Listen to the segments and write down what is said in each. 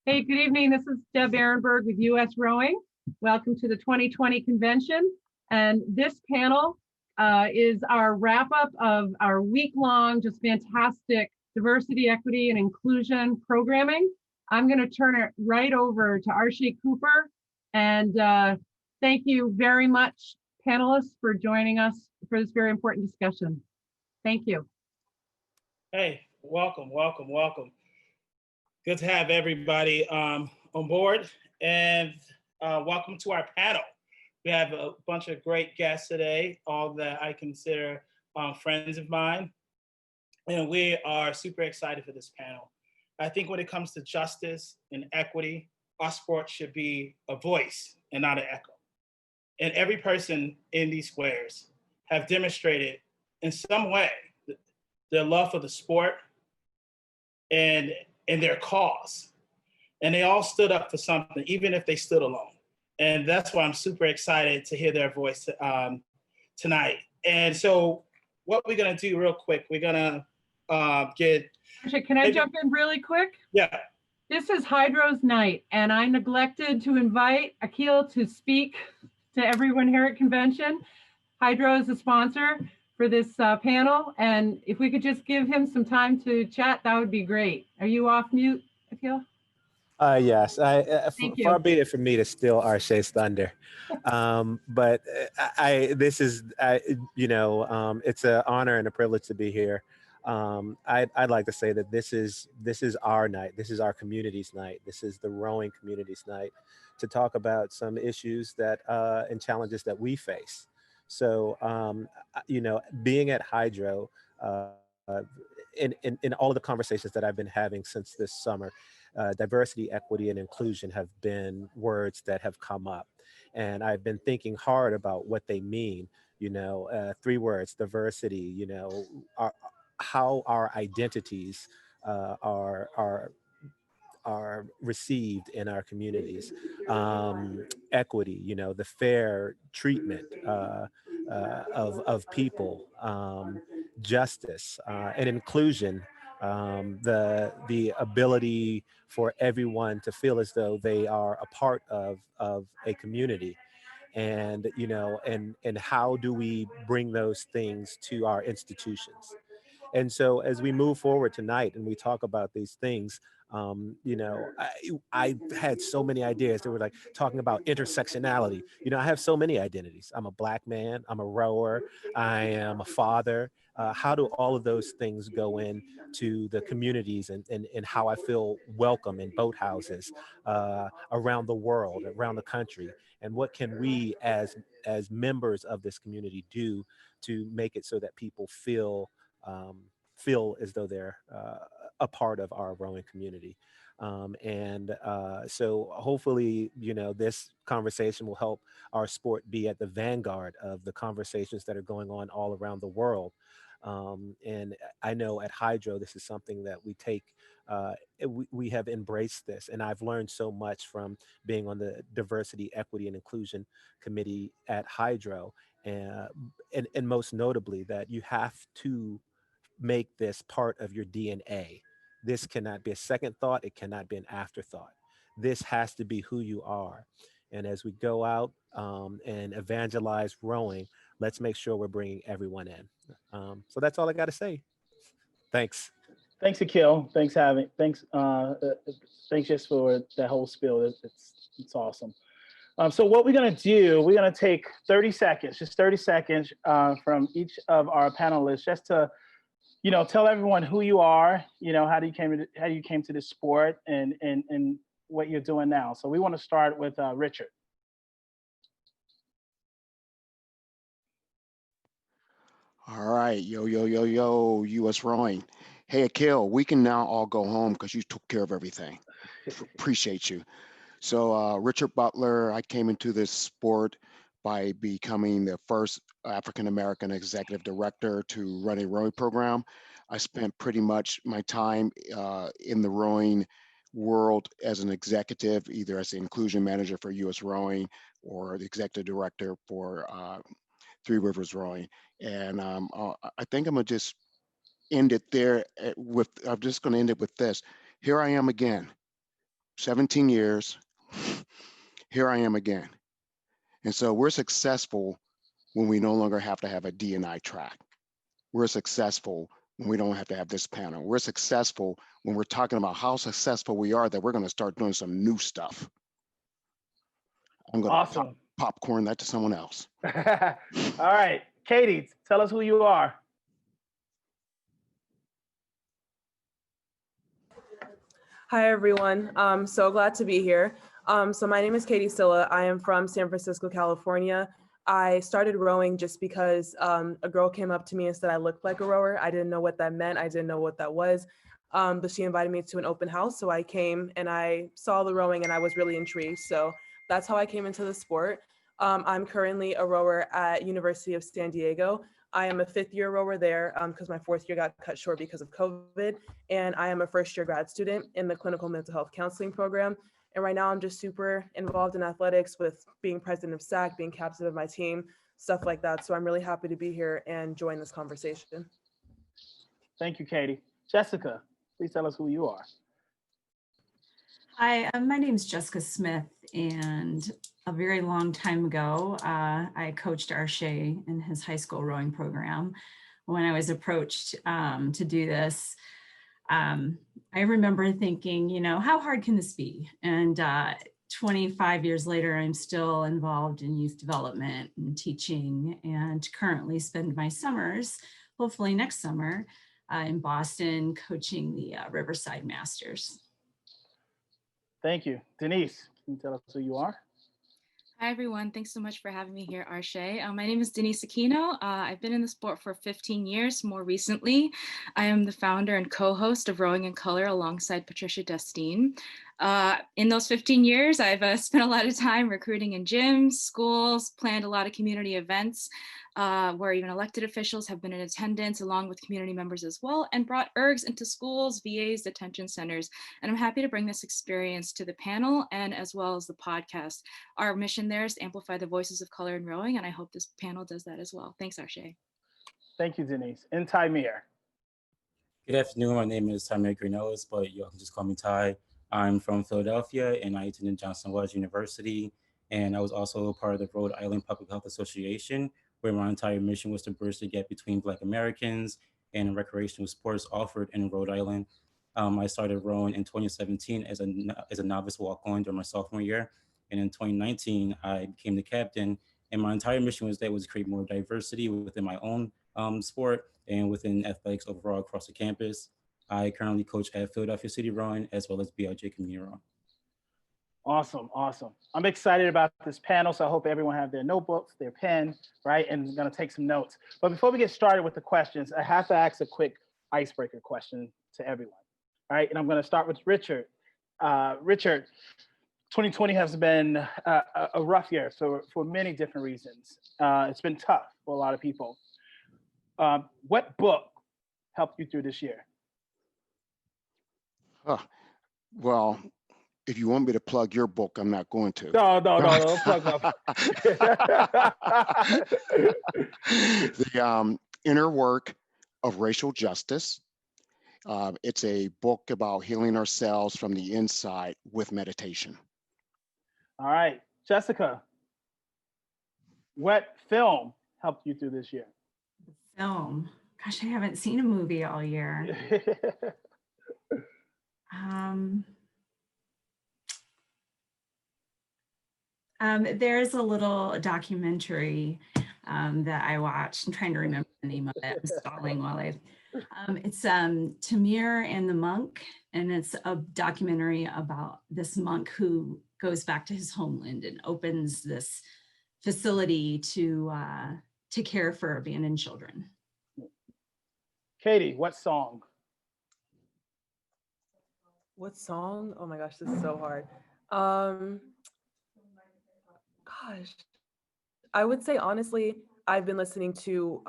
Hey, good evening. This is Deb Ehrenberg with USRowing. Welcome to the 2020 convention. And this panel is our wrap up of our week-long, just fantastic diversity, equity, and inclusion programming. I'm going to turn it right over to Arshay Cooper. And thank you very much, panelists, for joining us for this very important discussion. Thank you. Hey, welcome. Good to have everybody on board, and welcome to our panel. We have a bunch of great guests today, all that I consider friends of mine, and we are super excited for this panel. I think when it comes to justice and equity, our sport should be a voice and not an echo. And every person in these squares have demonstrated in some way their love for the sport and their cause. And they all stood up for something, even if they stood alone. And that's why I'm super excited to hear their voice tonight. And so what we're gonna do real quick, we're gonna get— Can I jump in really quick? Yeah. This is Hydro's night, and I neglected to invite Akil to speak to everyone here at convention. Hydro is the sponsor for this panel, and if we could just give him some time to chat, that would be great. Are you off mute, Akil? Yes, far be it from me to steal Arshay's thunder, but it's an honor and a privilege to be here. I'd like to say that this is our night. This is our community's night. This is the rowing community's night to talk about some issues that and challenges that we face. So, being at Hydro, in all of the conversations that I've been having since this summer, diversity, equity, and inclusion have been words that have come up. And I've been thinking hard about what they mean, 3 words: diversity, how our identities are received in our communities, equity, the fair treatment of people, justice, and inclusion, the ability for everyone to feel as though they are a part of a community. And and how do we bring those things to our institutions? And so as we move forward tonight and we talk about these things, I had so many ideas. They were like talking about intersectionality. I have so many identities. I'm a Black man, I'm a rower, I am a father. How do all of those things go in to the communities and how I feel welcome in boathouses around the world, around the country? And what can we as members of this community do to make it so that people feel as though they're a part of our rowing community? So hopefully, this conversation will help our sport be at the vanguard of the conversations that are going on all around the world. And I know at Hydro, this is something that we take, we have embraced this. And I've learned so much from being on the Diversity, Equity, and Inclusion Committee at Hydro. And most notably that you have to make this part of your DNA. This cannot be a second thought. It cannot be an afterthought. This has to be who you are. And as we go out and evangelize rowing, let's make sure we're bringing everyone in. So that's all I got to say. Thanks. Thanks, Akil. Thanks just for that whole spiel. It's awesome. So what we're going to do, we're going to take 30 seconds, just 30 seconds from each of our panelists, just to tell everyone who you are, how you came to this sport and what you're doing now. So we want to start with Richard. All right, yo, US Rowing. Hey, Akil, we can now all go home because you took care of everything. Appreciate you. So Richard Butler, I came into this sport by becoming the first African-American executive director to run a rowing program. I spent pretty much my time in the rowing world as an executive, either as the inclusion manager for US Rowing or the executive director for Three Rivers Rowing. And I think I'm gonna just end it there I'm just gonna end it with this. Here I am again, 17 years, here I am again. And so we're successful when we no longer have to have a DE&I track. We're successful when we don't have to have this panel. We're successful when we're talking about how successful we are that we're going to start doing some new stuff. I'm going to Awesome. popcorn that to someone else. All right, Katie, tell us who you are. Hi, everyone. I'm so glad to be here. So my name is Katie Silla. I am from San Francisco, California. I started rowing just because a girl came up to me and said I looked like a rower. I didn't know what that meant. I didn't know what that was. But she invited me to an open house. So I came and I saw the rowing and I was really intrigued. So that's how I came into the sport. I'm currently a rower at University of San Diego. I am a 5th-year rower there because my 4th year got cut short because of COVID. And I am a first-year grad student in the clinical mental health counseling program. And right now I'm just super involved in athletics with being president of SAC, being captain of my team, stuff like that. So I'm really happy to be here and join this conversation. Thank you, Katie. Jessica, please tell us who you are. Hi, my name is Jessica Smith, and a very long time ago, I coached Arshay in his high school rowing program. When I was approached to do this, I remember thinking, you know, how hard can this be? And 25 years later, I'm still involved in youth development and teaching, and currently spend my summers, hopefully next summer, in Boston, coaching the Riverside Masters. Thank you. Denise, can you tell us who you are? Hi, everyone. Thanks so much for having me here, Arshay. My name is Denise Aquino. I've been in the sport for 15 years. More recently, I am the founder and co-host of Rowing in Color alongside Patricia Destine. In those 15 years, I've spent a lot of time recruiting in gyms, schools, planned a lot of community events where even elected officials have been in attendance along with community members as well, and brought ergs into schools, VAs, detention centers. And I'm happy to bring this experience to the panel and as well as the podcast. Our mission there is to amplify the voices of color in rowing, and I hope this panel does that as well. Thanks, Arshay. Thank you, Denise. And Tymir. Good afternoon. My name is Tymir Greenellis, but you can just call me Ty. I'm from Philadelphia, and I attended Johnson Wales University. And I was also a part of the Rhode Island Public Health Association, where my entire mission was to bridge the gap between Black Americans and recreational sports offered in Rhode Island. I started rowing in 2017 as a novice walk-on during my sophomore year. And in 2019, I became the captain. And my entire mission was to create more diversity within my own sport and within athletics overall across the campus. I currently coach at Philadelphia City Rowing as well as BLJ Community Rowing. Awesome, awesome. I'm excited about this panel, so I hope everyone have their notebooks, their pen, right, and gonna take some notes. But before we get started with the questions, I have to ask a quick icebreaker question to everyone, all right? And I'm gonna start with Richard. Richard, 2020 has been a rough year for many different reasons. It's been tough for a lot of people. What book helped you through this year? Well, if you want me to plug your book, I'm not going to. No, don't plug my book. The Inner Work of Racial Justice. It's a book about healing ourselves from the inside with meditation. All right, Jessica, what film helped you through this year? Film. Gosh, I haven't seen a movie all year. There's a little documentary that I watched. I'm trying to remember the name of it. I'm stalling while it's Tamir and the Monk, and it's a documentary about this monk who goes back to his homeland and opens this facility to care for abandoned children. Katie, what song? What song? Oh my gosh, this is so hard. Gosh, I would say honestly, I've been listening to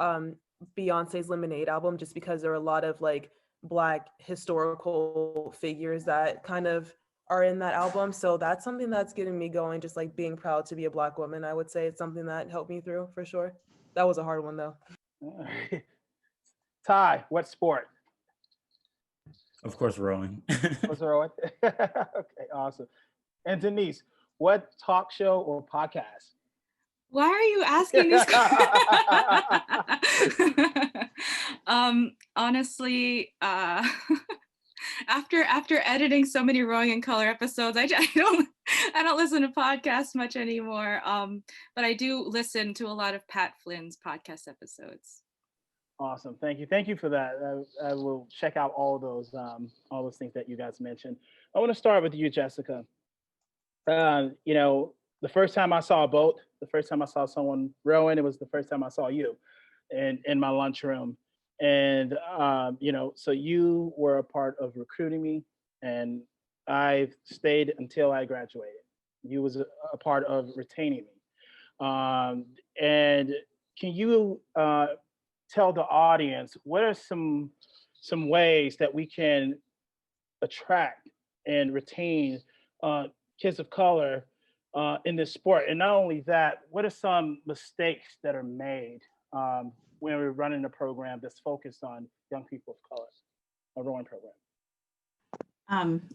Beyonce's Lemonade album just because there are a lot of like Black historical figures that kind of are in that album. So that's something that's getting me going, just like being proud to be a Black woman. I would say it's something that helped me through for sure. That was a hard one though. Ty, what sport? Of course, rowing. Was rowing? Okay, awesome. And Denise, what talk show or podcast? Why are you asking these honestly, after editing so many Rowing in Color episodes, I don't listen to podcasts much anymore. But I do listen to a lot of Pat Flynn's podcast episodes. Awesome. Thank you. Thank you for that. I will check out all those things that you guys mentioned. I want to start with you, Jessica. You know, the first time I saw a boat, the first time I saw someone rowing, it was the first time I saw you in my lunchroom. And, you know, so you were a part of recruiting me, and I stayed until I graduated. You was a part of retaining me. And can you tell the audience what are some ways that we can attract and retain kids of color in this sport? And not only that, what are some mistakes that are made when we're running a program that's focused on young people of color, a rowing program?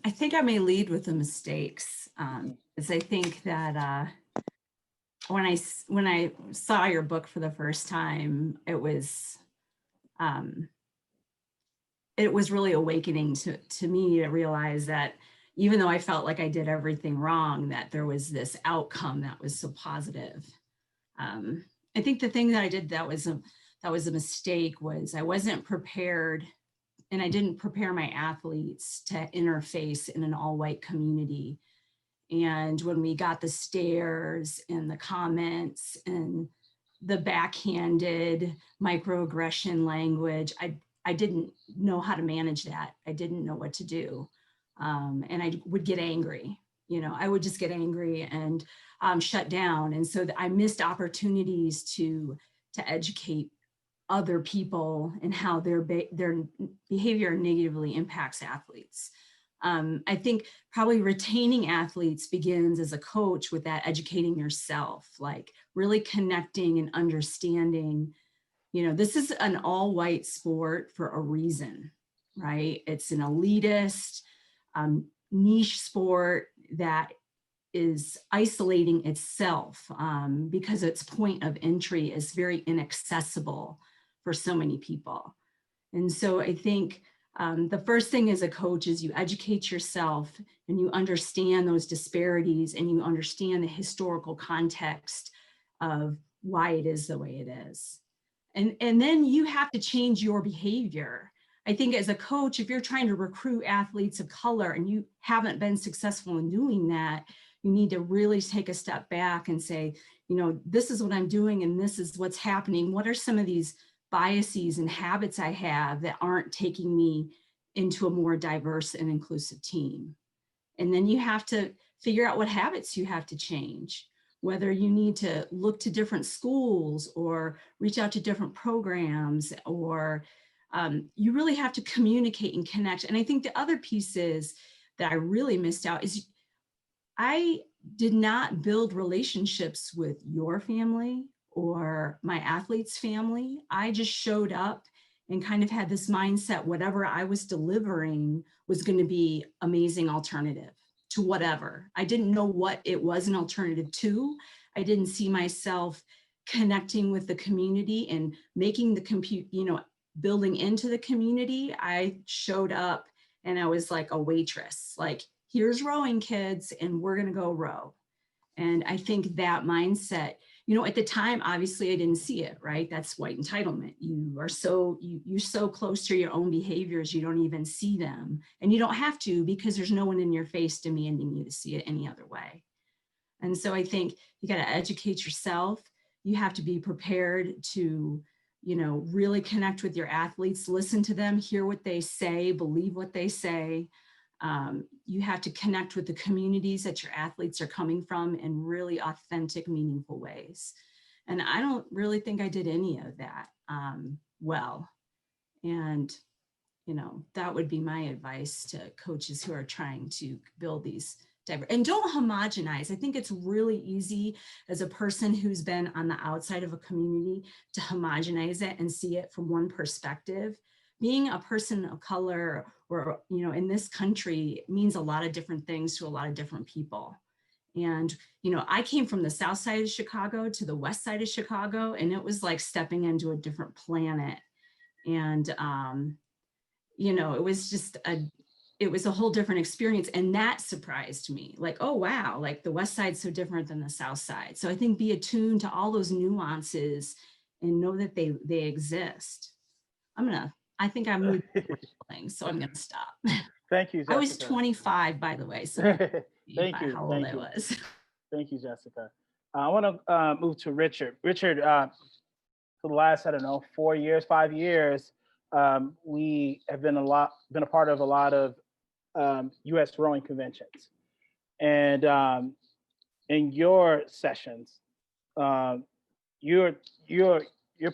I think I may lead with the mistakes, as I think that when I saw your book for the first time, it was really awakening to me to realize that even though I felt like I did everything wrong, that there was this outcome that was so positive. I think the thing that I did that was a mistake was I wasn't prepared, and I didn't prepare my athletes to interface in an all-white community. And when we got the stares and the comments and the backhanded microaggression language, I didn't know how to manage that. I didn't know what to do. And I would get angry. You know, I would just get angry and shut down. And so I missed opportunities to educate other people and how their behavior negatively impacts athletes. I think probably retaining athletes begins as a coach with that educating yourself, like really connecting and understanding, you know, this is an all-white sport for a reason, right? It's an elitist, niche sport that is isolating itself because its point of entry is very inaccessible for so many people. And so I think the first thing as a coach is you educate yourself and you understand those disparities and you understand the historical context of why it is the way it is. And then you have to change your behavior. I think as a coach, if you're trying to recruit athletes of color and you haven't been successful in doing that, you need to really take a step back and say, you know, this is what I'm doing and this is what's happening. What are some of these biases and habits I have that aren't taking me into a more diverse and inclusive team? And then you have to figure out what habits you have to change, whether you need to look to different schools or reach out to different programs, or you really have to communicate and connect. And I think the other piece is that I really missed out is I did not build relationships with your family or my athlete's family. I just showed up and kind of had this mindset, whatever I was delivering was going to be amazing alternative to whatever. I didn't know what it was an alternative to. I didn't see myself connecting with the community and making the building into the community. I showed up and I was like a waitress, like, here's rowing, kids, and we're going to go row. And I think that mindset, you know, at the time, obviously I didn't see it, right? That's white entitlement. You're so close to your own behaviors, you don't even see them. And you don't have to, because there's no one in your face demanding you to see it any other way. And so I think you got to educate yourself. You have to be prepared to, you know, really connect with your athletes, listen to them, hear what they say, believe what they say. You have to connect with the communities that your athletes are coming from in really authentic, meaningful ways. And I don't really think I did any of that well. And, you know, that would be my advice to coaches who are trying to build these and don't homogenize. I think it's really easy as a person who's been on the outside of a community to homogenize it and see it from one perspective. Being a person of color or, you know, in this country means a lot of different things to a lot of different people. And, you know, I came from the south side of Chicago to the west side of Chicago, and it was like stepping into a different planet. And, you know, it was a whole different experience. And that surprised me. Like, oh, wow, like the west side's so different than the south side. So I think be attuned to all those nuances and know that they exist. I think I'm moving things, so I'm gonna stop. Thank you, Jessica. I was 25, by the way, so Thank you. how old I was. Thank you, Jessica. I want to move to Richard. Richard, for the last, I don't know, 4 years, 5 years, we have been a part of a lot of US rowing conventions. And in your sessions, you're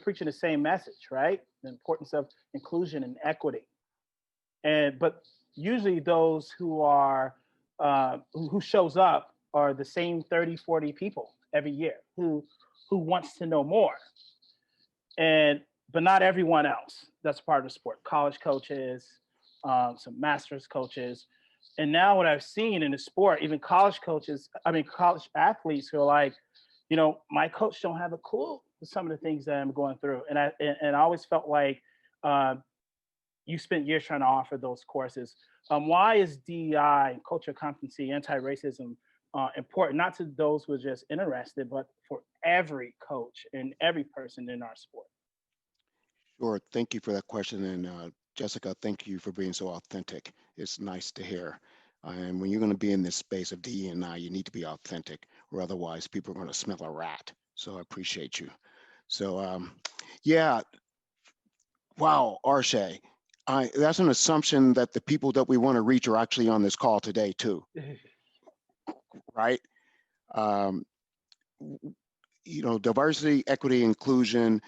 preaching the same message, right? The importance of inclusion and equity. But usually those who are who shows up are the same 30, 40 people every year who wants to know more. But not everyone else that's part of the sport. College coaches, some master's coaches. And now what I've seen in the sport, even college athletes who are like, you know, my coach don't have a clue with some of the things that I'm going through. And I always felt like you spent years trying to offer those courses. Why is DEI and cultural competency, anti-racism important, not to those who are just interested, but for every coach and every person in our sport? Sure, thank you for that question. And Jessica, thank you for being so authentic. It's nice to hear. And when you're going to be in this space of DE&I, you need to be authentic, or otherwise people are going to smell a rat. So I appreciate you. So yeah, wow, Arshay, that's an assumption that the people that we want to reach are actually on this call today too, right? You know, diversity, equity, inclusion,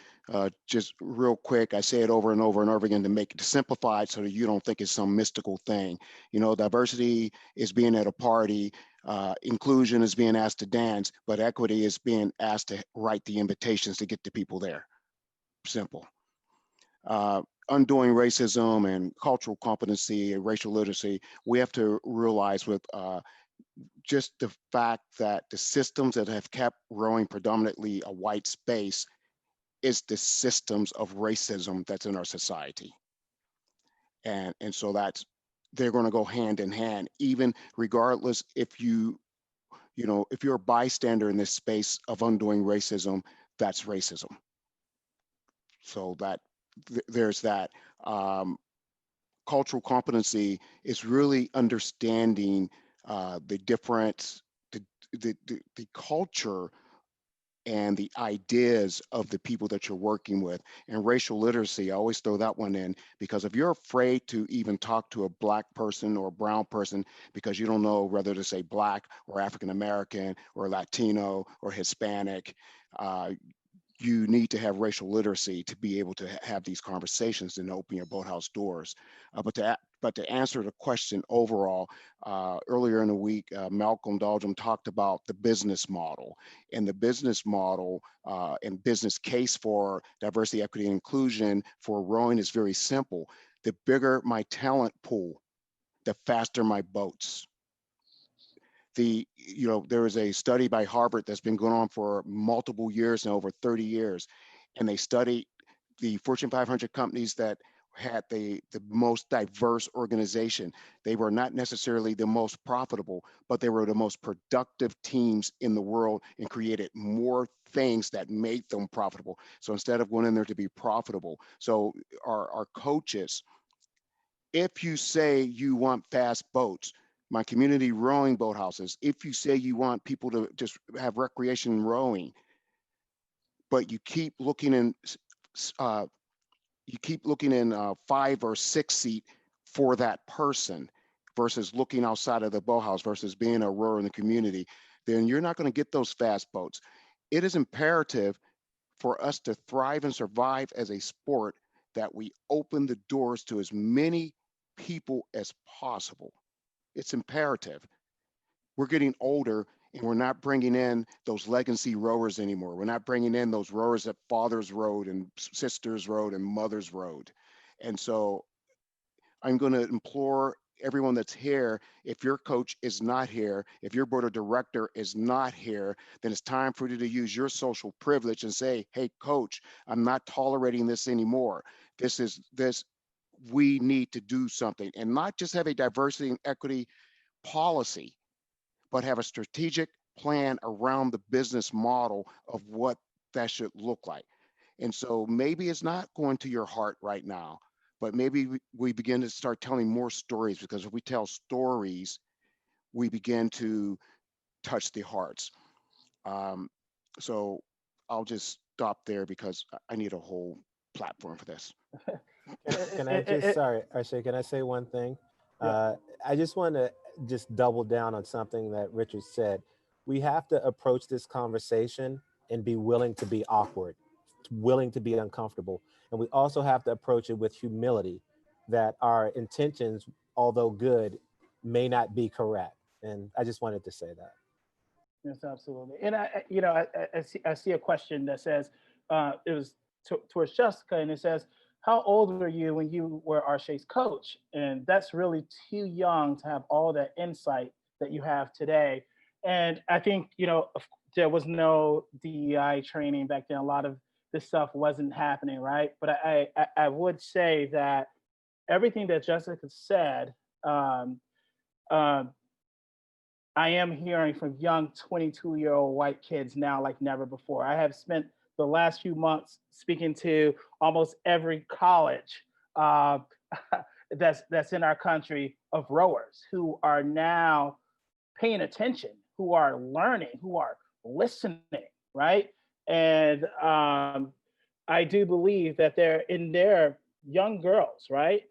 just real quick, I say it over and over and over again to make it simplified so that you don't think it's some mystical thing. You know, diversity is being at a party, inclusion is being asked to dance, but equity is being asked to write the invitations to get the people there. Simple. Undoing racism and cultural competency and racial literacy, we have to realize with just the fact that the systems that have kept rowing predominantly a white space is the systems of racism that's in our society. And so they're going to go hand in hand, even regardless if you're a bystander in this space of undoing racism, that's racism. So there's that. Cultural competency is really understanding the difference, the culture and the ideas of the people that you're working with. And racial literacy, I always throw that one in, because if you're afraid to even talk to a Black person or a brown person because you don't know whether to say Black or African American or Latino or Hispanic, you need to have racial literacy to be able to have these conversations and open your boathouse doors. But to answer the question overall, earlier in the week, Malcolm Dahlgren talked about the business model. And the business model and business case for diversity, equity, and inclusion for rowing is very simple. The bigger my talent pool, the faster my boats. There is a study by Harvard that's been going on for multiple years now, over 30 years, and they studied the Fortune 500 companies that had the most diverse organization. They were not necessarily the most profitable, but they were the most productive teams in the world and created more things that made them profitable. So instead of going in there to be profitable, so our coaches, if you say you want fast boats, my community rowing boathouses, if you say you want people to just have recreation rowing, but you keep looking in 5 or 6 seat for that person versus looking outside of the boathouse versus being a rower in the community, then you're not going to get those fast boats. It is imperative for us to thrive and survive as a sport that we open the doors to as many people as possible. It's imperative. We're getting older and we're not bringing in those legacy rowers anymore. We're not bringing in those rowers that fathers rowed and sisters rowed and mothers rowed. And so I'm going to implore everyone that's here, if your coach is not here, if your board of director is not here, then it's time for you to use your social privilege and say, hey, coach, I'm not tolerating this anymore. We need to do something, and not just have a diversity and equity policy, but have a strategic plan around the business model of what that should look like. And so maybe it's not going to your heart right now, but maybe we begin to start telling more stories, because if we tell stories, we begin to touch the hearts. So I'll just stop there because I need a whole platform for this. Can I just, sorry, Arshay, can I say one thing? Yeah. I just want to just double down on something that Richard said. We have to approach this conversation and be willing to be awkward, willing to be uncomfortable. And we also have to approach it with humility, that our intentions, although good, may not be correct. And I just wanted to say that. Yes, absolutely. And I see a question that says, it was towards Jessica, and it says, how old were you when you were Arshay's coach? And that's really too young to have all that insight that you have today. And I think, there was no DEI training back then. A lot of this stuff wasn't happening, right? But I would say that everything that Jessica said, I am hearing from young 22-year-old white kids now like never before. I have spent the last few months speaking to almost every college that's in our country of rowers who are now paying attention, who are learning, who are listening, right? And I do believe that they're in their young girls, right?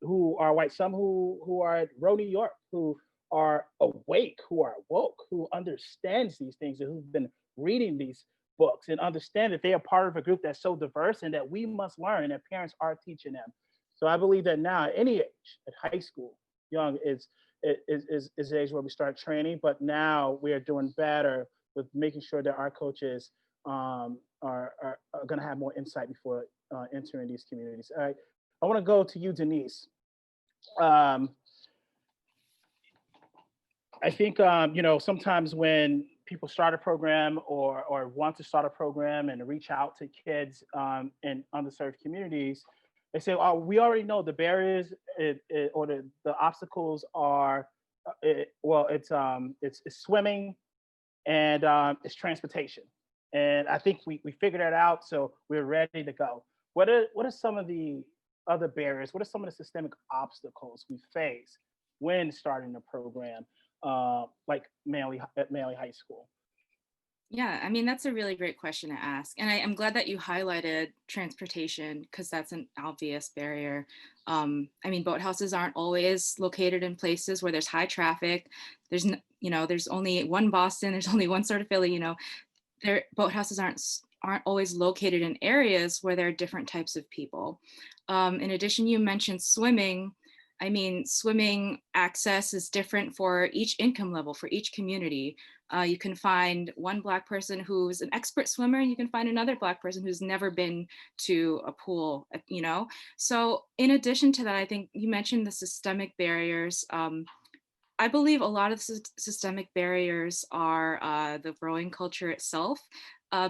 Who are white, some who are at Row New York, who are awake, who are woke, who understands these things and who've been reading these books and understand that they are part of a group that's so diverse and that we must learn and that parents are teaching them. So I believe that now at any age, at high school, young is the age where we start training, but now we are doing better with making sure that our coaches are going to have more insight before entering these communities. All right, I want to go to you, Denise. I think, sometimes when people start a program or want to start a program and reach out to kids in underserved communities, they say, oh, we already know the barriers or the obstacles are, it's swimming and it's transportation. And I think we figured that out, so we're ready to go. What are some of the other barriers? What are some of the systemic obstacles we face when starting a program like at Manly High School? Yeah, I mean, that's a really great question to ask. And I'm glad that you highlighted transportation, because that's an obvious barrier. I mean, boathouses aren't always located in places where there's high traffic. There's only one Boston, there's only one sort of Philly, boathouses aren't always located in areas where there are different types of people. In addition, you mentioned swimming. I mean, swimming access is different for each income level, for each community. You can find one Black person who's an expert swimmer, and you can find another Black person who's never been to a pool, So in addition to that, I think you mentioned the systemic barriers. I believe a lot of the systemic barriers are the rowing culture itself,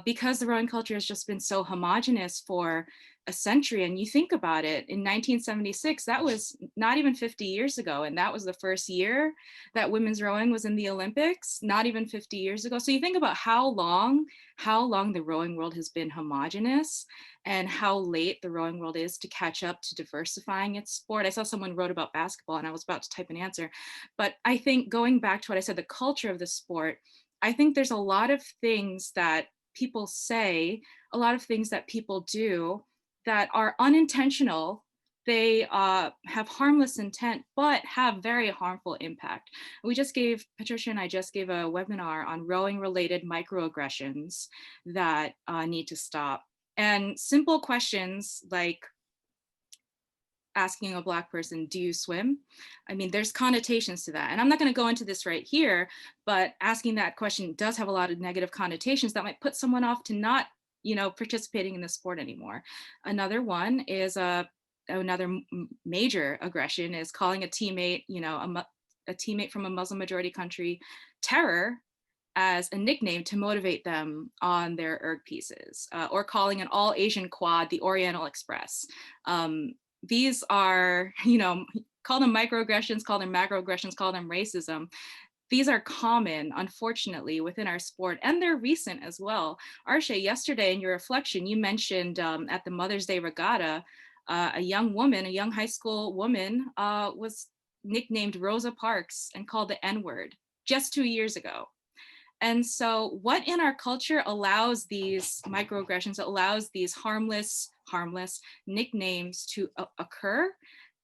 because the rowing culture has just been so homogenous for a century. And you think about it, in 1976, that was not even 50 years ago. And that was the first year that women's rowing was in the Olympics, not even 50 years ago. So you think about how long the rowing world has been homogenous and how late the rowing world is to catch up to diversifying its sport. I saw someone wrote about basketball and I was about to type an answer. But I think going back to what I said, the culture of the sport, I think there's a lot of things that people say, a lot of things that people do that are unintentional. They have harmless intent, but have very harmful impact. Patricia and I just gave a webinar on rowing-related microaggressions that need to stop. And simple questions like asking a Black person, do you swim? I mean, there's connotations to that. And I'm not going to go into this right here, but asking that question does have a lot of negative connotations that might put someone off to not, participating in the sport anymore. Another one is another major aggression is calling a teammate, a teammate from a Muslim majority country, terror as a nickname to motivate them on their erg pieces, or calling an all Asian quad the Oriental Express. These are, call them microaggressions, call them macroaggressions, call them racism. These are common, unfortunately, within our sport, and they're recent as well. Arshay, yesterday in your reflection, you mentioned at the Mother's Day regatta, a young high school woman was nicknamed Rosa Parks and called the N-word just 2 years ago. And so what in our culture allows these microaggressions, allows these harmless nicknames to occur?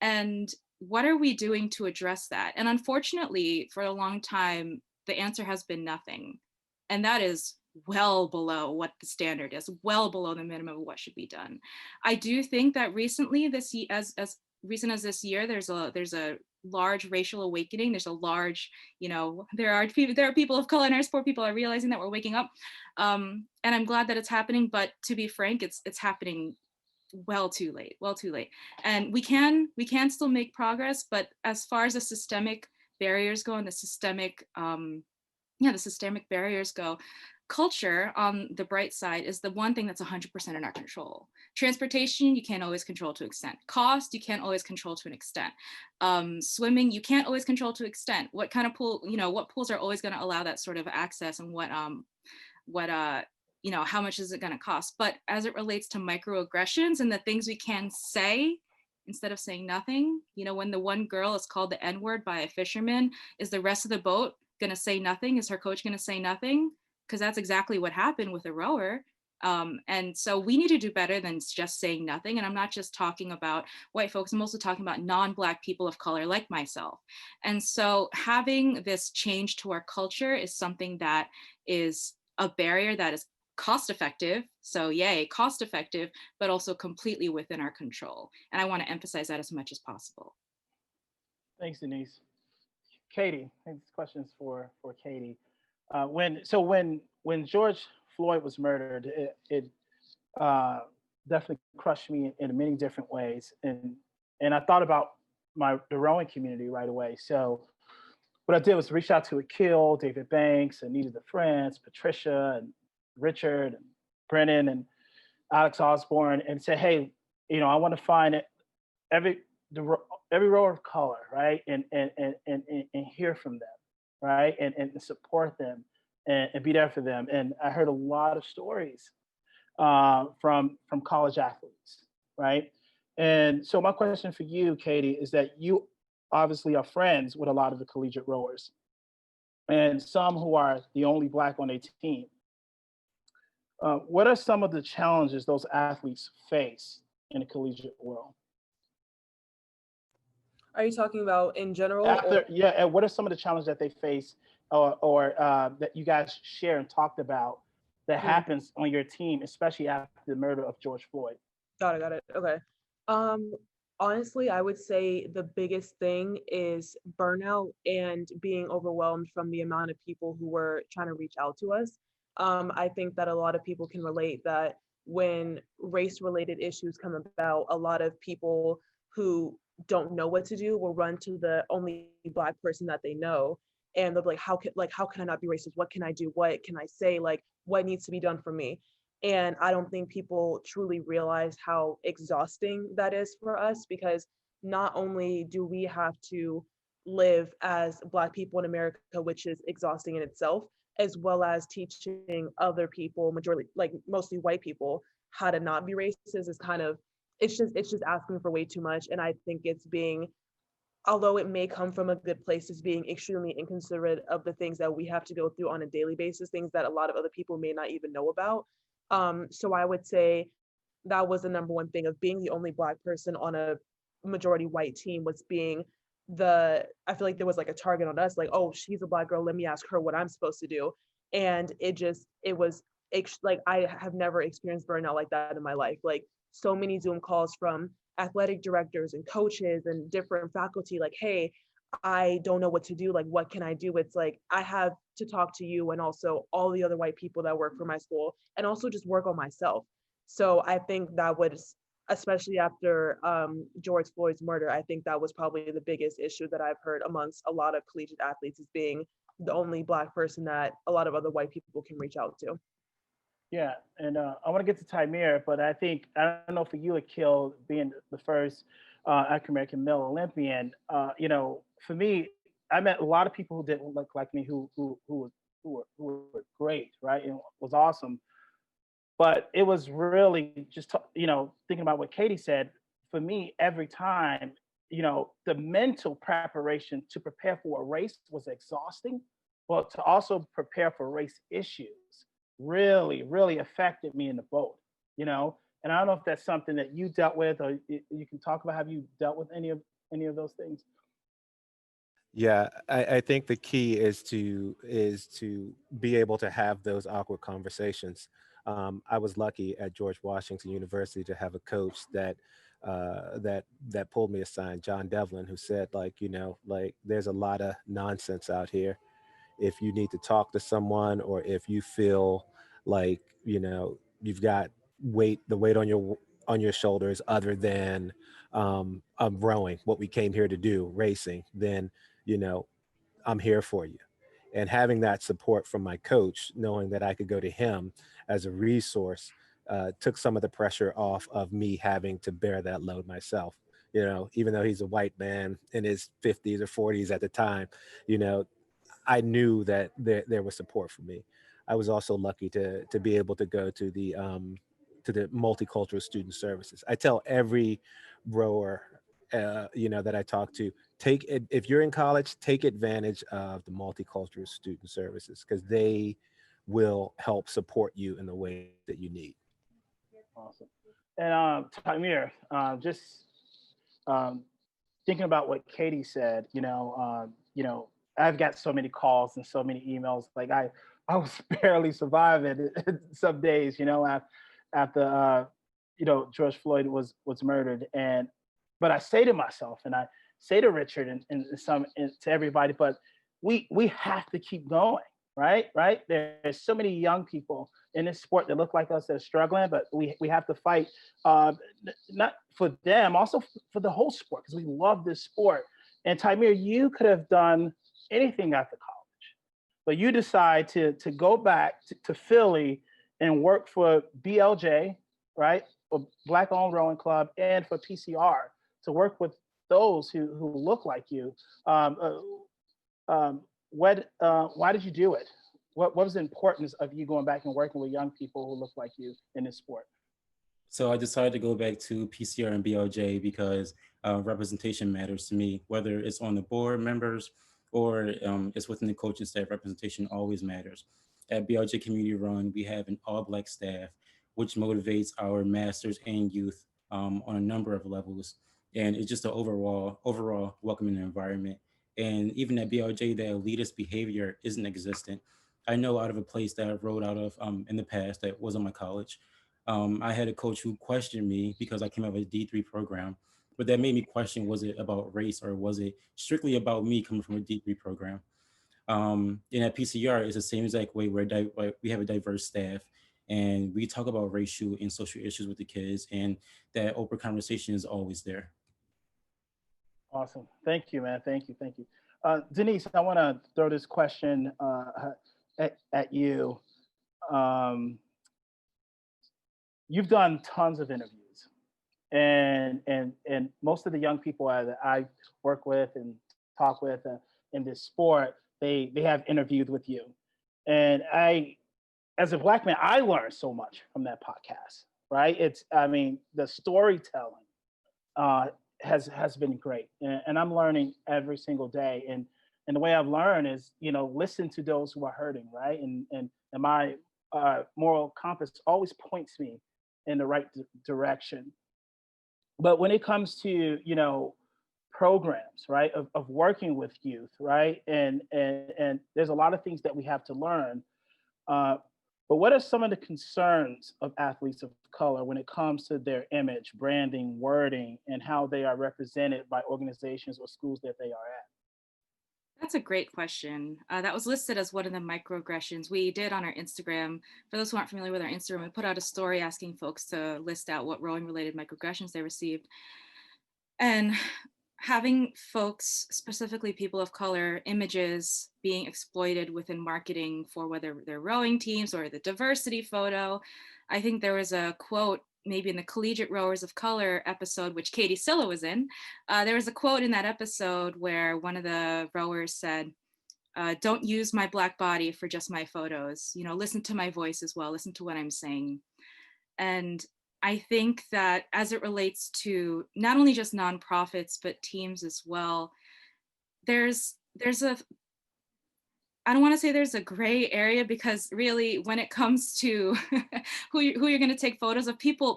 And what are we doing to address that? And unfortunately, for a long time, the answer has been nothing. And that is well below what the standard is, well below the minimum of what should be done. I do think that recently, as recent as this year, there's a large racial awakening. There's a large, there are people of color in our sport. People are realizing that we're waking up, and I'm glad that it's happening. But to be frank, it's happening well too late. And we can still make progress. But as far as the systemic barriers go, and the systemic barriers go, culture, on the bright side, is the one thing that's 100% in our control. Transportation, you can't always control to an extent. Cost, you can't always control to an extent. Swimming, you can't always control to an extent. What kind of pool, what pools are always going to allow that sort of access, and how much is it going to cost? But as it relates to microaggressions and the things we can say instead of saying nothing, when the one girl is called the N-word by a fisherman, is the rest of the boat going to say nothing? Is her coach going to say nothing? Because that's exactly what happened with a rower. And so we need to do better than just saying nothing. And I'm not just talking about white folks, I'm also talking about non-Black people of color like myself. And so having this change to our culture is something that is a barrier that is cost effective. So yay, cost effective, but also completely within our control. And I want to emphasize that as much as possible. Thanks, Denise. Katie, I think this question is for Katie. When George Floyd was murdered, it definitely crushed me in many different ways, and I thought about the rowing community right away. So what I did was reach out to Akil, David Banks, Anita DeFrance, Patricia, and Richard, and Brennan, and Alex Osborne, and say, hey, I want to find every rower of color, right, and hear from them, right, and support them. And be there for them. And I heard a lot of stories from college athletes, right? And so my question for you, Katie, is that you obviously are friends with a lot of the collegiate rowers, and some who are the only Black on a team. What are some of the challenges those athletes face in the collegiate world? Are you talking about in general? And what are some of the challenges that they face or that you guys share and talked about that happens on your team, especially after the murder of George Floyd? Got it. Okay. Honestly, I would say the biggest thing is burnout and being overwhelmed from the amount of people who were trying to reach out to us. I think that a lot of people can relate that when race-related issues come about, a lot of people who don't know what to do will run to the only Black person that they know, and they'll be like, how can I not be racist? What can I do? What can I say? Like, what needs to be done for me? And I don't think people truly realize how exhausting that is for us, because not only do we have to live as Black people in America, which is exhausting in itself, as well as teaching other people, mostly white people, how to not be racist is kind of, it's just asking for way too much. And I think it's being, although it may come from a good place, is being extremely inconsiderate of the things that we have to go through on a daily basis, things that a lot of other people may not even know about. So I would say that was the number one thing of being the only Black person on a majority white team, was being I feel like there was like a target on us, like, oh, she's a Black girl, let me ask her what I'm supposed to do. And it was like, I have never experienced burnout like that in my life. Like, so many Zoom calls from athletic directors and coaches and different faculty, like, hey, I don't know what to do. Like, what can I do? It's like, I have to talk to you and also all the other white people that work for my school, and also just work on myself. So I think that was especially after George Floyd's murder. I think that was probably the biggest issue that I've heard amongst a lot of collegiate athletes, is being the only Black person that a lot of other white people can reach out to. Yeah, and I want to get to Tymir, but I think, I don't know, for you, Akil, being the first African American male Olympian, for me, I met a lot of people who didn't look like me, who were great, right, and was awesome. But it was really just, thinking about what Katie said. For me, every time, the mental preparation to prepare for a race was exhausting, but to also prepare for race issues really, really affected me in the boat, And I don't know if that's something that you dealt with, or you can talk about, have you dealt with any of those things? Yeah, I think the key is to be able to have those awkward conversations. I was lucky at George Washington University to have a coach that pulled me aside, John Devlin, who said, like there's a lot of nonsense out here. If you need to talk to someone, or if you feel like you've got the weight on your shoulders, other than rowing, what we came here to do, racing, then you know I'm here for you. And having that support from my coach, knowing that I could go to him as a resource, took some of the pressure off of me having to bear that load myself. Even though he's a white man in his 50s or 40s at the time, you know, I knew that there was support for me. I was also lucky to be able to go to the multicultural student services. I tell every rower, that I talk to, take it, if you're in college, take advantage of the multicultural student services, because they will help support you in the way that you need. Awesome. And Tamir, just um, thinking about what Katie said, I've got so many calls and so many emails. Like I was barely surviving some days, after George Floyd was murdered. But I say to myself, and I say to Richard and to everybody, but we have to keep going, right? Right? There's so many young people in this sport that look like us that are struggling, but we have to fight, not for them, also for the whole sport, because we love this sport. And Tymir, you could have done anything after college, but you decide to go back to Philly and work for BLJ, right? For Black Owned Rowing Club, and for PCR, to work with those who look like you. Why did you do it? What was the importance of you going back and working with young people who look like you in this sport? So I decided to go back to PCR and BLJ because representation matters to me, whether it's on the board members or it's within the coaching staff. Representation always matters. At BLJ Community Run, we have an all-Black staff, which motivates our masters and youth on a number of levels. And it's just an overall welcoming environment. And even at BLJ, the elitist behavior isn't existent. I know out of a place that I rode out of in the past that wasn't my college. I had a coach who questioned me because I came out of a D3 program, but that made me question, was it about race or was it strictly about me coming from a D3 program? And at PCR, it's the same exact way where we have a diverse staff and we talk about racial and social issues with the kids, and that open conversation is always there. Awesome. Thank you, man. Thank you. Thank you. Denise, I want to throw this question at you. You've done tons of interviews, and most of the young people that I work with and talk with in this sport, they have interviewed with you. And as a Black man, I learned so much from that podcast, right? The storytelling has been great, and I'm learning every single day. And the way I've learned is, listen to those who are hurting, right? And my moral compass always points me in the right direction. But when it comes to, programs, right, of working with youth, right, and there's a lot of things that we have to learn. But what are some of the concerns of athletes of color when it comes to their image, branding, wording, and how they are represented by organizations or schools that they are at? That's a great question. That was listed as one of the microaggressions we did on our Instagram. For those who aren't familiar with our Instagram, we put out a story asking folks to list out what rowing related microaggressions they received. And having folks, specifically people of color, images being exploited within marketing for whether they're rowing teams or the diversity photo. I think there was a quote maybe in the Collegiate Rowers of Color episode, which Katie Silla was in. There was a quote in that episode where one of the rowers said, don't use my Black body for just my photos, you know, listen to my voice as well, listen to what I'm saying. And I think that as it relates to not only just nonprofits, but teams as well, there's a, I don't want to say there's a gray area, because really when it comes to who you're going to take photos of, people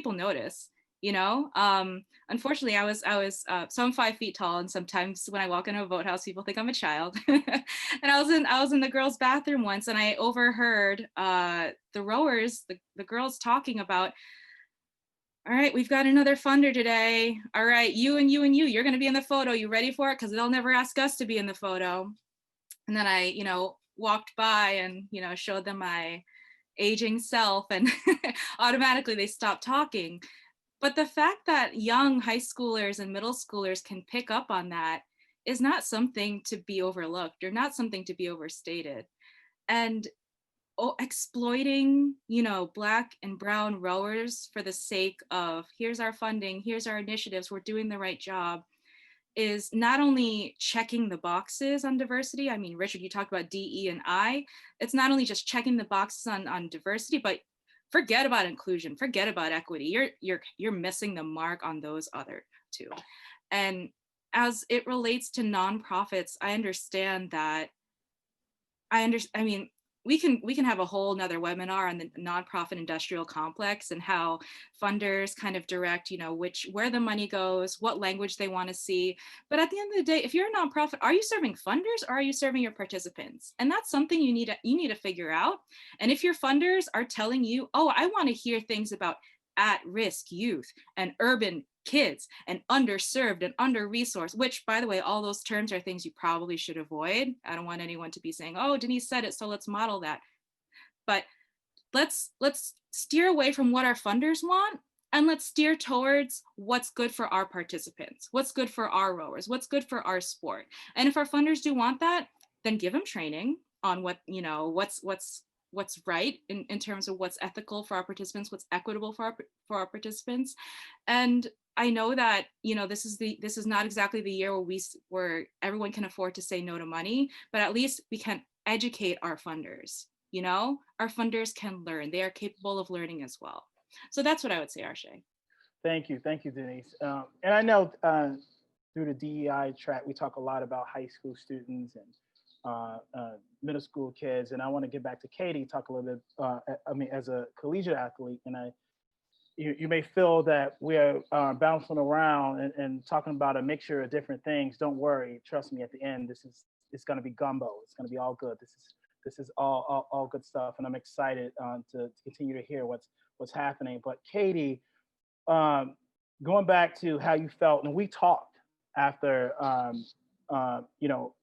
notice, you know. Unfortunately, so I'm 5 feet tall, and sometimes when I walk into a boathouse, people think I'm a child. And I was in the girls' bathroom once, and I overheard the rowers, the girls talking about, all right, we've got another funder today. All right, you and you and you're going to be in the photo. You ready for it? Because they'll never ask us to be in the photo. And then I, you know, walked by and, you know, showed them my aging self, and automatically they stopped talking. But the fact that young high schoolers and middle schoolers can pick up on that is not something to be overlooked or not something to be overstated. And exploiting, you know, Black and brown rowers for the sake of, here's our funding, here's our initiatives, we're doing the right job, is not only checking the boxes on diversity. I mean, Richard, you talked about DE&I. It's not only just checking the boxes on diversity, but forget about inclusion, forget about equity. You're missing the mark on those other two. And as it relates to nonprofits, I understand that. I mean, we can have a whole nother webinar on the nonprofit industrial complex and how funders kind of direct, you know, where the money goes, what language they want to see. But at the end of the day, if you're a nonprofit, are you serving funders or are you serving your participants? And that's something you need to figure out. And if your funders are telling you, oh, I want to hear things about at-risk youth and urban kids and underserved and under-resourced, which, by the way, all those terms are things you probably should avoid. I don't want anyone to be saying, oh, Denise said it, so let's model that. But let's steer away from what our funders want, and let's steer towards what's good for our participants, what's good for our rowers, what's good for our sport. And if our funders do want that, then give them training on what, you know, what's right in terms of what's ethical for our participants, what's equitable for our participants. And I know that, you know, this is not exactly the year where everyone can afford to say no to money, but at least we can educate our funders. You know, our funders can learn. They are capable of learning as well. So that's what I would say, Arshay. Thank you, Denise. And I know through the DEI track, we talk a lot about high school students and middle school kids, and I want to get back to Katie, talk a little bit. I mean, as a collegiate athlete, and you may feel that we are bouncing around and talking about a mixture of different things. Don't worry, trust me. At the end, it's going to be gumbo. It's going to be all good. This is all good stuff, and I'm excited to continue to hear what's happening. But Katie, going back to how you felt, and we talked after you know,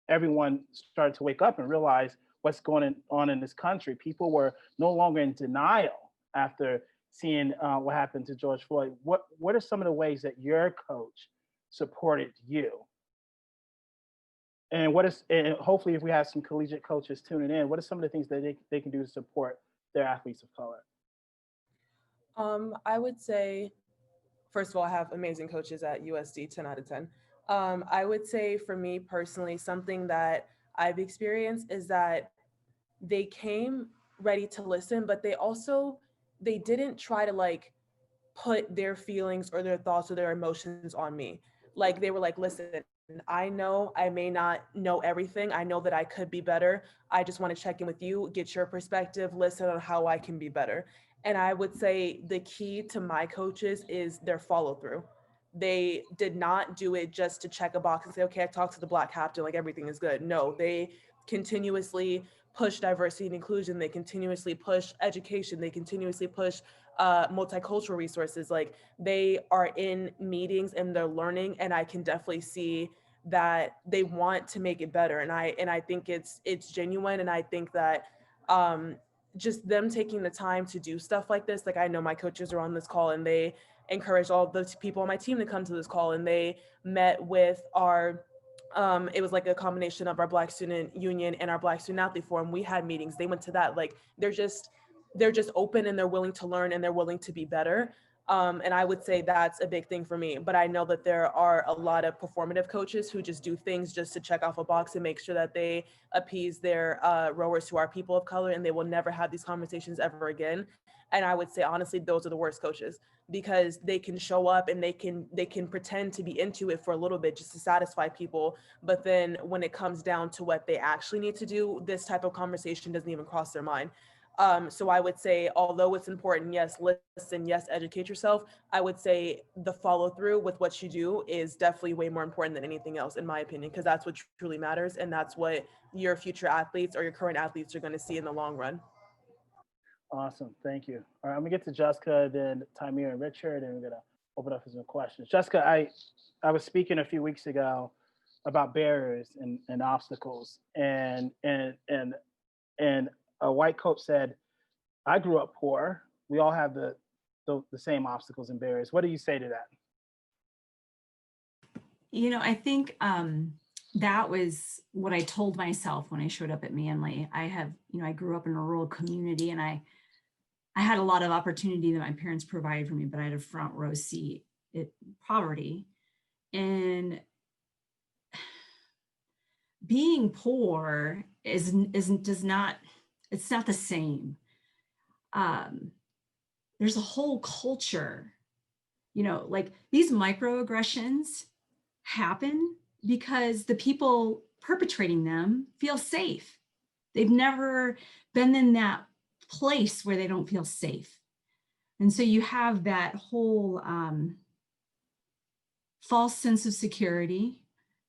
everyone started to wake up and realize what's going on in this country. People were no longer in denial after seeing what happened to George Floyd. What are some of the ways that your coach supported you? And and hopefully if we have some collegiate coaches tuning in, what are some of the things that they can do to support their athletes of color? I would say, first of all, I have amazing coaches at USD, 10 out of 10. I would say for me personally, something that I've experienced is that they came ready to listen, but they didn't try to like put their feelings or their thoughts or their emotions on me. Like they were like, listen, I know I may not know everything. I know that I could be better. I just want to check in with you, get your perspective, listen on how I can be better. And I would say the key to my coaches is their follow through. They did not do it just to check a box and say, okay, I talked to the Black captain, like everything is good. No, they continuously push diversity and inclusion. They continuously push education. They continuously push multicultural resources. Like they are in meetings and they're learning, and I can definitely see that they want to make it better. And I think it's genuine. And I think that just them taking the time to do stuff like this, like I know my coaches are on this call and they encouraged all the people on my team to come to this call, and they met with our it was like a combination of our Black Student Union and our Black Student Athlete Forum. We had meetings. They went to that. Like they're just open and they're willing to learn and they're willing to be better. And I would say that's a big thing for me. But I know that there are a lot of performative coaches who just do things just to check off a box and make sure that they appease their rowers who are people of color, and they will never have these conversations ever again. And I would say, honestly, those are the worst coaches, because they can show up and they can pretend to be into it for a little bit just to satisfy people. But then when it comes down to what they actually need to do, this type of conversation doesn't even cross their mind. So I would say, although it's important, yes, listen, yes, educate yourself, I would say the follow through with what you do is definitely way more important than anything else, in my opinion, because that's what truly matters. And that's what your future athletes or your current athletes are going to see in the long run. Awesome. Thank you. All right, I'm gonna get to Jessica, then Tamir and Richard, and we're gonna open up for some questions. Jessica, I was speaking a few weeks ago about barriers and obstacles, and a white coach said, I grew up poor. We all have the same obstacles and barriers. What do you say to that? You know, I think that was what I told myself when I showed up at Manly. I grew up in a rural community, and I had a lot of opportunity that my parents provided for me, but I had a front row seat at poverty. And being poor it's not the same. There's a whole culture, like these microaggressions happen because the people perpetrating them feel safe. They've never been in that place where they don't feel safe. And so you have that whole false sense of security.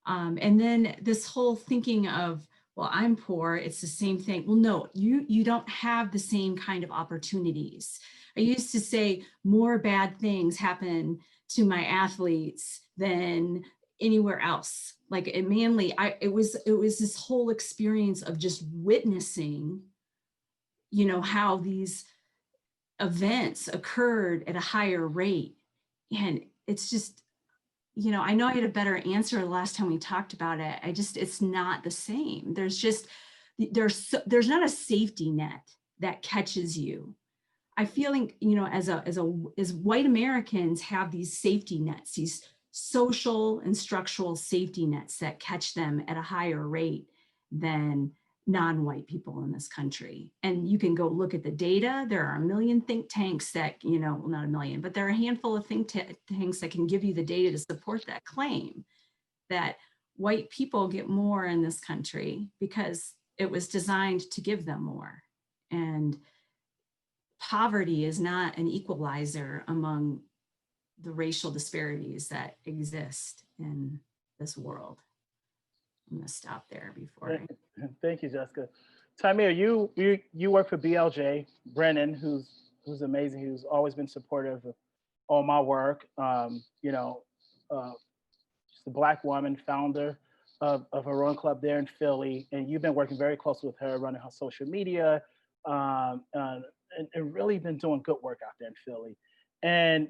And then this whole thinking of, well, I'm poor, it's the same thing. Well, no, you don't have the same kind of opportunities. I used to say more bad things happen to my athletes than anywhere else. Like at Manly, it was this whole experience of just witnessing, how these events occurred at a higher rate. And it's just, I know I had a better answer the last time we talked about it. It's not the same. There's not a safety net that catches you. I feel like, as white Americans have these safety nets, these social and structural safety nets that catch them at a higher rate than non-white people in this country. And you can go look at the data. There are a million think tanks that, well, not a million, but there are a handful of think tanks that can give you the data to support that claim that white people get more in this country because it was designed to give them more. And poverty is not an equalizer among the racial disparities that exist in this world. I'm going to stop there before. Thank you, Jessica. Tamir, you work for BLJ. Brennan, who's amazing, who's always been supportive of all my work. She's a Black woman, founder of a rowing club there in Philly, and you've been working very closely with her, running her social media, and really been doing good work out there in Philly. And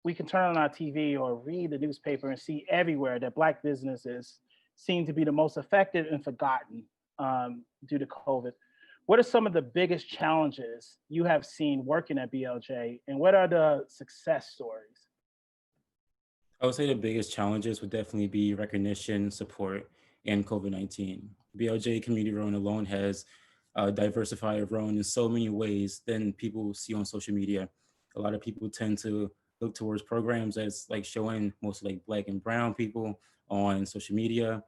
we can turn on our TV or read the newspaper and see everywhere that Black businesses seem to be the most affected and forgotten due to COVID. What are some of the biggest challenges you have seen working at BLJ, and what are the success stories? I would say the biggest challenges would definitely be recognition, support, and COVID-19. BLJ Community Rowing alone has diversified rowing in so many ways than people see on social media. A lot of people tend to look towards programs that's like showing mostly like Black and brown people on social media.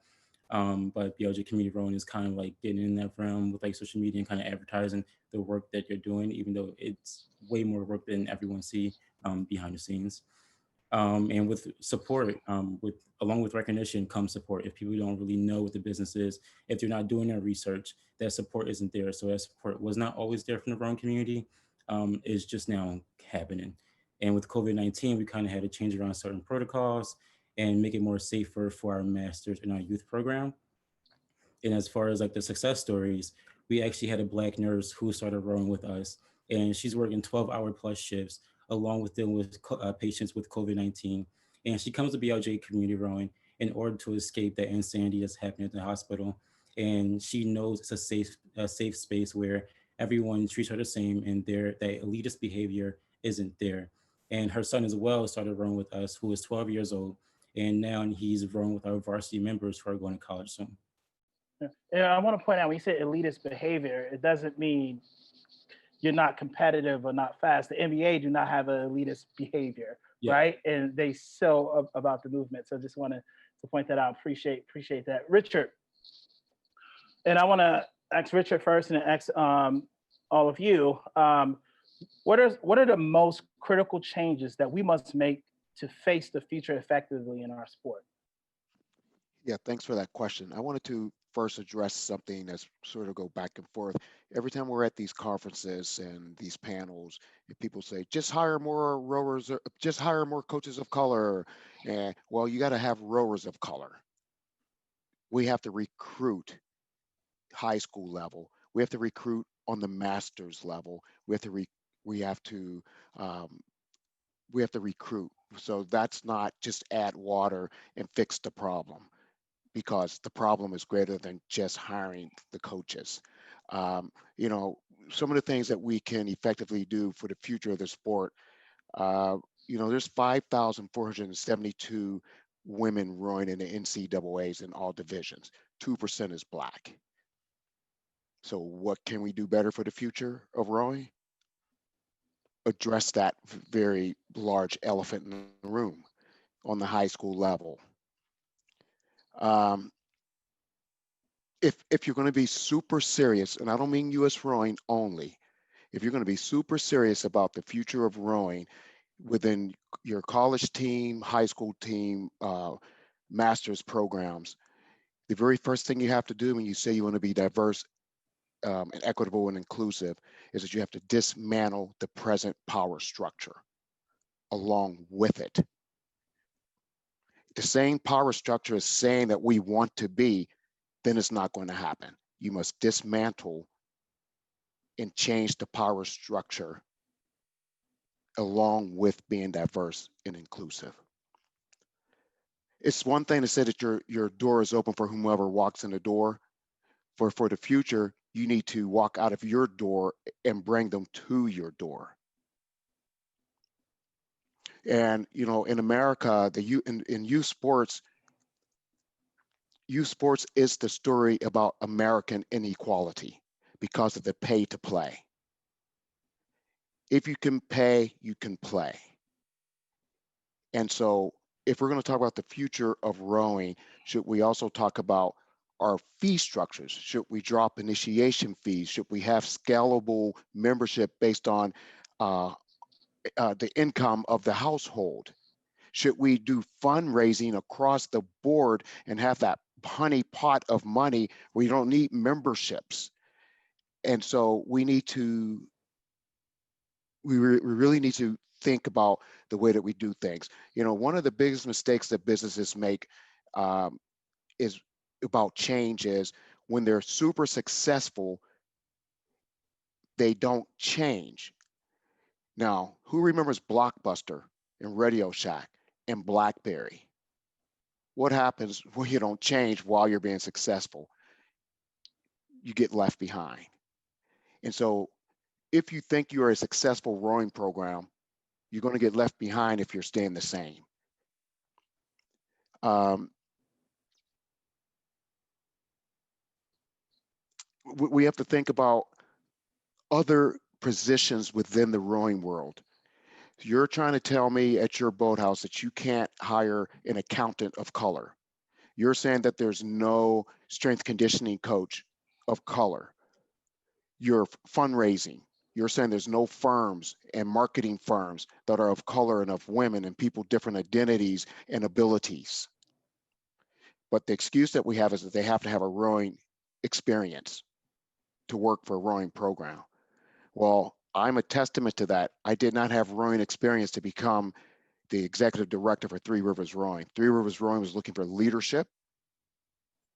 But BLJ Community Rowing is kind of like getting in that realm with like social media and kind of advertising the work that you're doing, even though it's way more work than everyone see behind the scenes. And with support, along with recognition comes support. If people don't really know what the business is, if they're not doing their research, that support isn't there. So that support was not always there from the rowing community, is just now happening. And with COVID-19, we kind of had to change around certain protocols and make it more safer for our masters and our youth program. And as far as like the success stories, we actually had a Black nurse who started rowing with us, and she's working 12-hour plus shifts along with dealing with patients with COVID-19. And she comes to BLJ Community Rowing in order to escape the insanity that's happening at the hospital. And she knows it's a safe space where everyone treats her the same, and that elitist behavior isn't there. And her son as well started rowing with us, who is 12 years old, and now he's rowing with our varsity members who are going to college soon. Yeah, I want to point out, when you say elitist behavior, it doesn't mean you're not competitive or not fast. The NBA do not have an elitist behavior, Yeah. right? And they sell about the movement. So just wanted to point that out. Appreciate that. Richard, and I want to ask Richard first and ask all of you, what are the most critical changes that we must make to face the future effectively in our sport? Yeah, thanks for that question. I wanted to first address something that's sort of go back and forth. Every time we're at these conferences and these panels, and people say, just hire more rowers, or just hire more coaches of color. And well, you got to have rowers of color. We have to recruit high school level. We have to recruit on the master's level. We have to um, we have to recruit. So that's not just add water and fix the problem, because the problem is greater than just hiring the coaches. You know, some of the things that we can effectively do for the future of the sport, you know, there's 5,472 women rowing in the NCAAs in all divisions. 2% is Black. So what can we do better for the future of rowing? Address that very large elephant in the room on the high school level. If you're going to be super serious, and I don't mean US rowing only, if you're going to be super serious about the future of rowing within your college team, high school team, master's programs, the very first thing you have to do when you say you want to be diverse and equitable and inclusive is that you have to dismantle the present power structure along with it. The same power structure is saying that we want to be, then it's not going to happen. You must dismantle and change the power structure along with being diverse and inclusive. It's one thing to say that your door is open for whomever walks in the door. For the future, you need to walk out of your door and bring them to your door. And you know, in America, in youth sports is the story about American inequality because of the pay to play. If you can pay, you can play. And so if we're going to talk about the future of rowing, should we also talk about our fee structures? Should we drop initiation fees? Should we have scalable membership based on the income of the household? Should we do fundraising across the board and have that honey pot of money where you don't need memberships? And so we need to, we really need to think about the way that we do things. You know, one of the biggest mistakes that businesses make is about change is when they're super successful, they don't change. Now, who remembers Blockbuster and Radio Shack and BlackBerry? What happens when you don't change while you're being successful? You get left behind. And so if you think you're a successful rowing program, you're going to get left behind if you're staying the same. We have to think about other positions within the rowing world. You're trying to tell me at your boathouse that you can't hire an accountant of color. You're saying that there's no strength conditioning coach of color. You're fundraising. You're saying there's no firms and marketing firms that are of color and of women and people different identities and abilities. But the excuse that we have is that they have to have a rowing experience to work for a rowing program. Well, I'm a testament to that. I did not have rowing experience to become the executive director for Three Rivers Rowing. Three Rivers Rowing was looking for leadership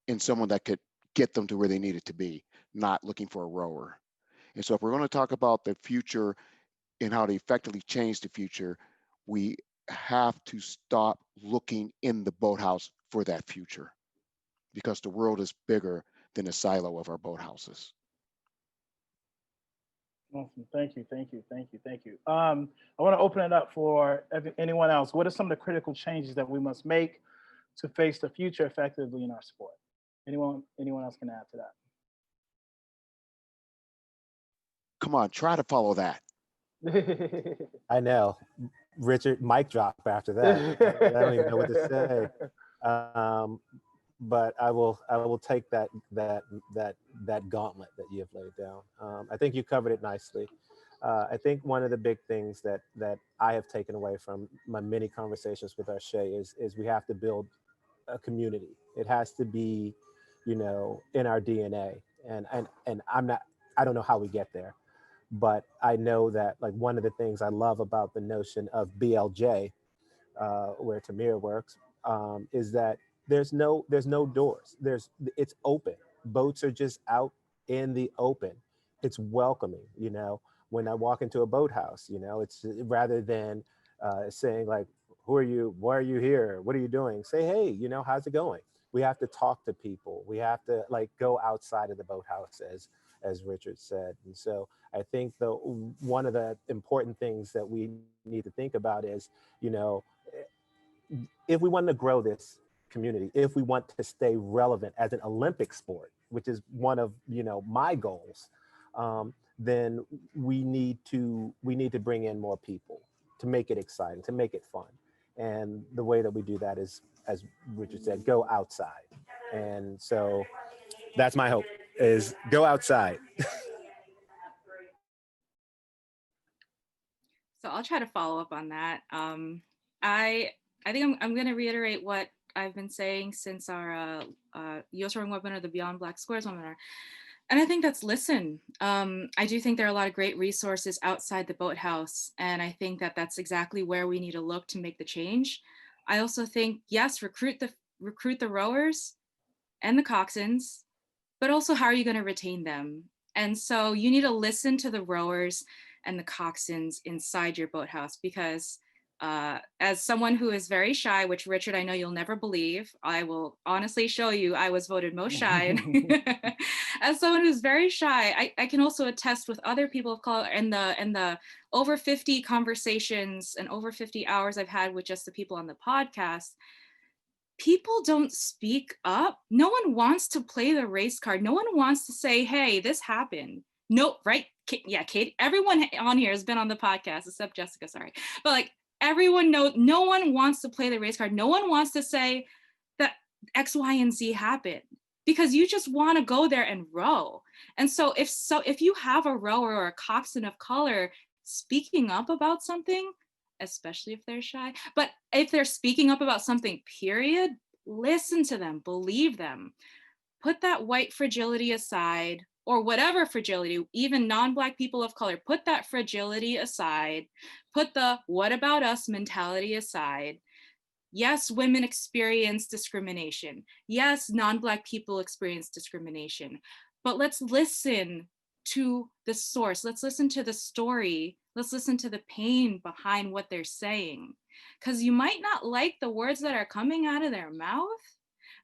and someone that could get them to where they needed to be, not looking for a rower. And so if we're going to talk about the future and how to effectively change the future, we have to stop looking in the boathouse for that future, because the world is bigger than the silo of our boathouses. Awesome. Thank you. Thank you. Thank you. Thank you. I want to open it up for anyone else. What are some of the critical changes that we must make to face the future effectively in our sport? Anyone else can add to that? Come on, try to follow that. I know. Richard, mic drop after that. I don't even know what to say. But I will take that gauntlet that you have laid down. I think you covered it nicely. I think one of the big things that I have taken away from my many conversations with Arshay is we have to build a community. It has to be, in our DNA. And I don't know how we get there, but I know that, like, one of the things I love about the notion of BLJ, where Tamir works, is that there's no doors. It's open. Boats are just out in the open. It's welcoming. When I walk into a boathouse, it's rather than saying, like, who are you? Why are you here? What are you doing? Say, hey, how's it going? We have to talk to people. We have to, like, go outside of the boathouse, as Richard said. And so I think one of the important things that we need to think about is, if we want to grow this community, if we want to stay relevant as an Olympic sport, which is one of my goals, then we need to bring in more people to make it exciting, to make it fun. And the way that we do that is, as Richard said, go outside. And so that's my hope, is go outside. So I'll try to follow up on that. I think I'm going to reiterate what I've been saying since our USRowing webinar, the Beyond Black Squares webinar. And I think that's listen. I do think there are a lot of great resources outside the boathouse. And I think that that's exactly where we need to look to make the change. I also think, yes, recruit the rowers and the coxswains, but also how are you going to retain them? And so you need to listen to the rowers and the coxswains inside your boathouse, because as someone who is very shy, which Richard, I know you'll never believe, I will honestly show you, I was voted most shy. As someone who's very shy, I can also attest with other people of color and the over 50 conversations and over 50 hours I've had with just the people on the podcast. People don't speak up. No one wants to play the race card. No one wants to say, hey, this happened. No, right? Yeah, Kate, everyone on here has been on the podcast except Jessica, sorry. But like, everyone knows, no one wants to play the race card. No one wants to say that X, Y, and Z happened, because you just want to go there and row. And so if you have a rower or a coxswain of color speaking up about something, especially if they're shy, but if they're speaking up about something, period, listen to them, believe them. Put that white fragility aside, or whatever fragility, even non-Black people of color, put that fragility aside, put the what about us mentality aside. Yes, women experience discrimination. Yes, non-Black people experience discrimination, but let's listen to the source. Let's listen to the story. Let's listen to the pain behind what they're saying. Because you might not like the words that are coming out of their mouth,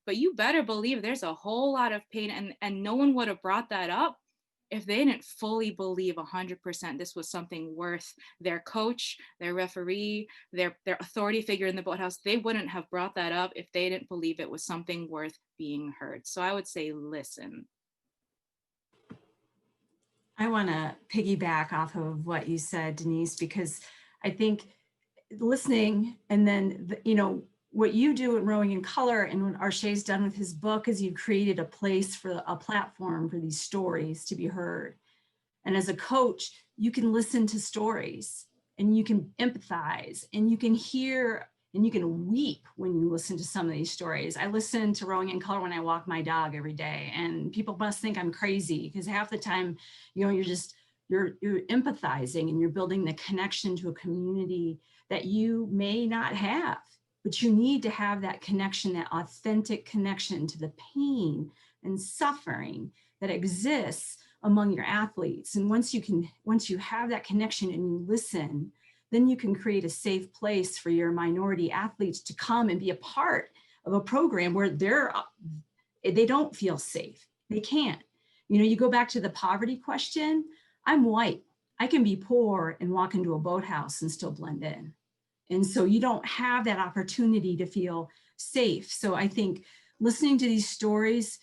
but you better believe there's a whole lot of pain, and no one would have brought that up if they didn't fully believe 100% this was something worth their coach, their referee, their authority figure in the boathouse. They wouldn't have brought that up if they didn't believe it was something worth being heard. So I would say listen. I want to piggyback off of what you said, Denise, because I think listening, and then, what you do in Rowing in Color and what Arshay's done with his book is you've created a place for a platform for these stories to be heard. And as a coach, you can listen to stories and you can empathize and you can hear and you can weep when you listen to some of these stories. I listen to Rowing in Color when I walk my dog every day, and people must think I'm crazy because half the time, you're you're empathizing and you're building the connection to a community that you may not have, but you need to have that connection, that authentic connection to the pain and suffering that exists among your athletes. And once you have that connection and you listen, then you can create a safe place for your minority athletes to come and be a part of a program where they don't feel safe. They can't. You know, you go back to the poverty question. I'm white. I can be poor and walk into a boathouse and still blend in. And so you don't have that opportunity to feel safe. So I think listening to these stories,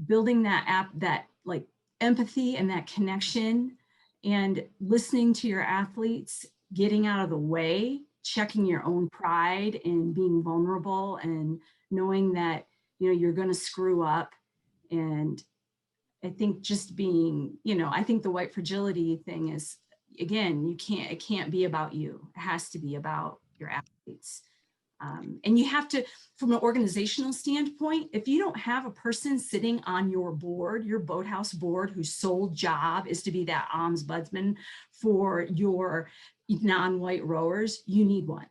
building that like empathy and that connection, and listening to your athletes, getting out of the way, checking your own pride and being vulnerable and knowing that, you know, you're going to screw up. And I think just being, you know, I think the white fragility thing is, again, it can't be about you. It has to be about your athletes. And you have to, from an organizational standpoint, if you don't have a person sitting on your board, your boathouse board, whose sole job is to be that ombudsman for your non-white rowers, you need one,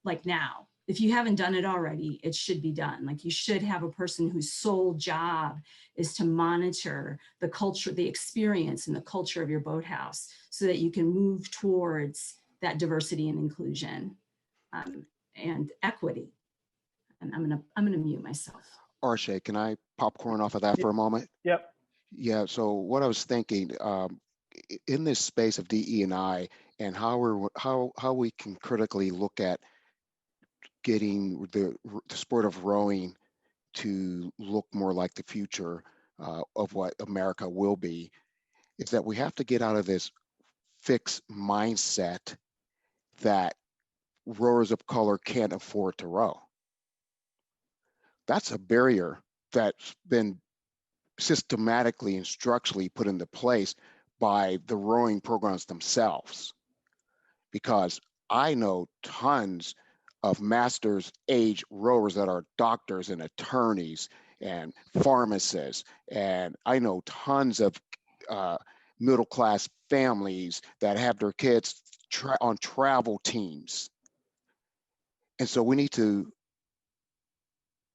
like now. If you haven't done it already, it should be done. Like, you should have a person whose sole job is to monitor the culture, the experience and the culture of your boathouse, so that you can move towards that diversity and inclusion. And equity. And I'm gonna mute myself. Arshay, can I popcorn off of that for a moment? Yep. Yeah, so what I was thinking, in this space of DE&I and how we can critically look at getting the sport of rowing to look more like the future of what America will be, is that we have to get out of this fixed mindset that rowers of color can't afford to row. That's a barrier that's been systematically and structurally put into place by the rowing programs themselves. Because I know tons of master's age rowers that are doctors and attorneys and pharmacists. And I know tons of middle-class families that have their kids on travel teams. And so we need to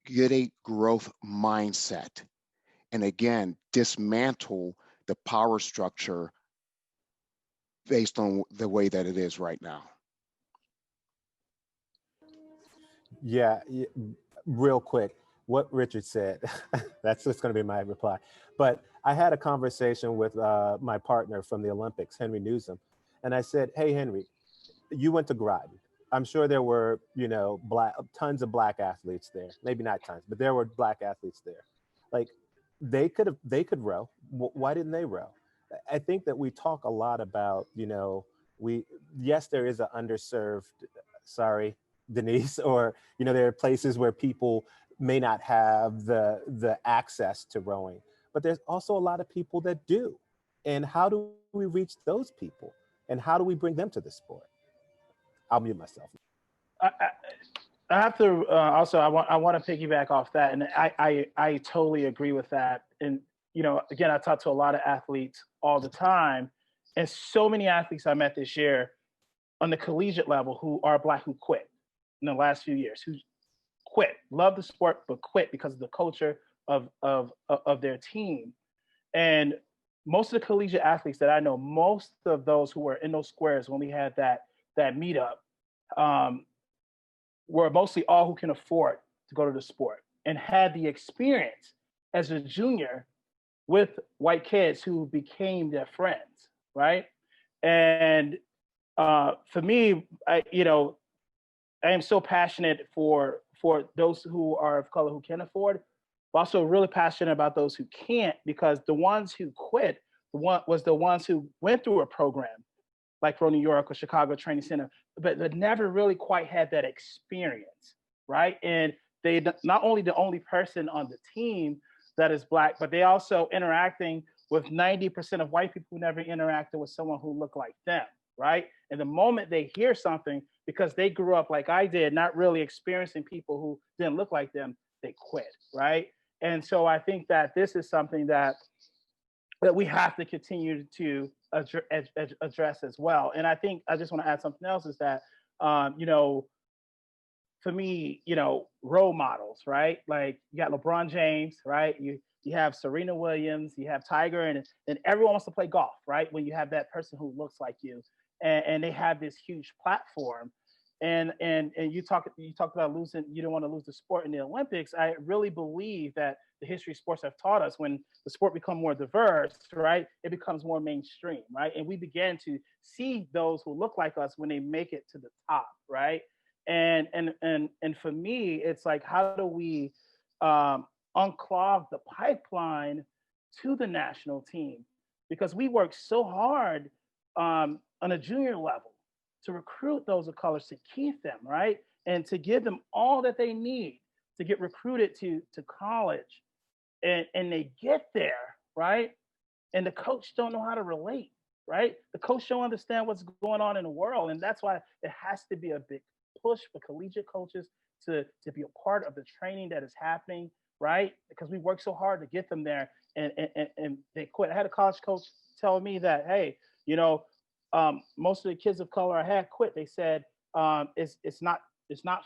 get a growth mindset. And again, dismantle the power structure based on the way that it is right now. Yeah, real quick, what Richard said, that's just going to be my reply. But I had a conversation with my partner from the Olympics, Henry Newsom, and I said, hey, Henry, you went to Groton. I'm sure there were, you know, tons of black athletes there. Maybe not tons, but there were black athletes there. Like, they could row. Why didn't they row? I think that we talk a lot about, you know, yes, there is an underserved, sorry, Denise, or, you know, there are places where people may not have the access to rowing, but there's also a lot of people that do. And how do we reach those people? And how do we bring them to the sport? I'll mute myself. I have to also, I want to piggyback off that, and I totally agree with that. And, you know, again, I talk to a lot of athletes all the time, and so many athletes I met this year on the collegiate level who are black, who quit in the last few years, who quit, love the sport, but quit because of the culture of their team. And most of the collegiate athletes that I know, most of those who were in those squares when we had that meetup, were mostly all who can afford to go to the sport and had the experience as a junior with white kids who became their friends, right? And for me, I am so passionate for those who are of color who can afford, but also really passionate about those who can't, because the ones who quit was the ones who went through a program like Row New York or Chicago Training Center, but never really quite had that experience, right? And they not only the only person on the team that is black, but they also interacting with 90% of white people who never interacted with someone who looked like them, right? And the moment they hear something, because they grew up like I did, not really experiencing people who didn't look like them, they quit, right? And so I think that this is something that we have to continue to address as well. And I think I just want to add something else is that, for me, role models, right? Like you got LeBron James, right? You have Serena Williams, you have Tiger, and then everyone wants to play golf, right? When you have that person who looks like you, and they have this huge platform, and you talked about losing. You don't want to lose the sport in the Olympics. I really believe that the history of sports have taught us when the sport become more diverse, right? It becomes more mainstream, right? And we begin to see those who look like us when they make it to the top, right? And for me, it's like, how do we unclog the pipeline to the national team? Because we work so hard on a junior level to recruit those of color, to keep them, right? And to give them all that they need to get recruited to college. And they get there, right? And the coach don't know how to relate, right? The coach don't understand what's going on in the world. And that's why it has to be a big push for collegiate coaches to be a part of the training that is happening, right? Because we work so hard to get them there, and they quit. I had a college coach tell me that, hey, most of the kids of color I had quit. They said it's not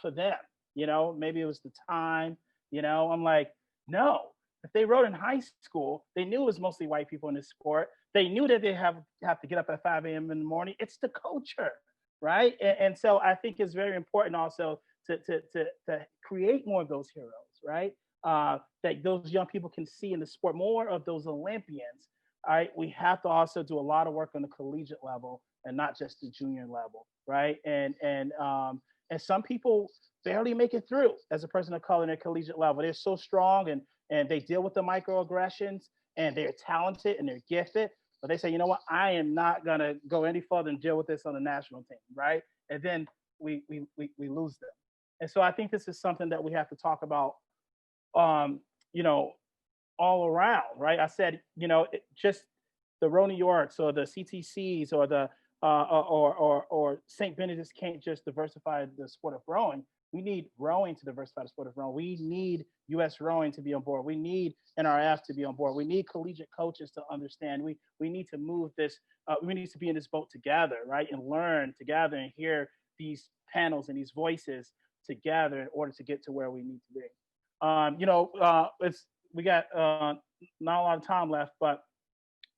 for them. Maybe it was the time. I'm like, no. If they rode in high school, they knew it was mostly white people in this sport. They knew that they have to get up at 5 a.m. in the morning. It's the culture, right? And so I think it's very important also to create more of those heroes, right? That those young people can see in the sport, more of those Olympians. All right, we have to also do a lot of work on the collegiate level and not just the junior level, right? And some people barely make it through as a person of color in their collegiate level. They're so strong and they deal with the microaggressions, and they're talented and they're gifted, but they say, you know what, I am not gonna go any further and deal with this on the national team, right? And then we lose them. And so I think this is something that we have to talk about, all around, right? I said, just the Row New Yorks or the CTCs or the or St. Benedict's can't just diversify the sport of rowing. We need rowing to diversify the sport of rowing. We need USRowing to be on board. We need NRF to be on board. We need collegiate coaches to understand. We need to move this. We need to be in this boat together, right? And learn together and hear these panels and these voices together in order to get to where we need to be. We got not a lot of time left, but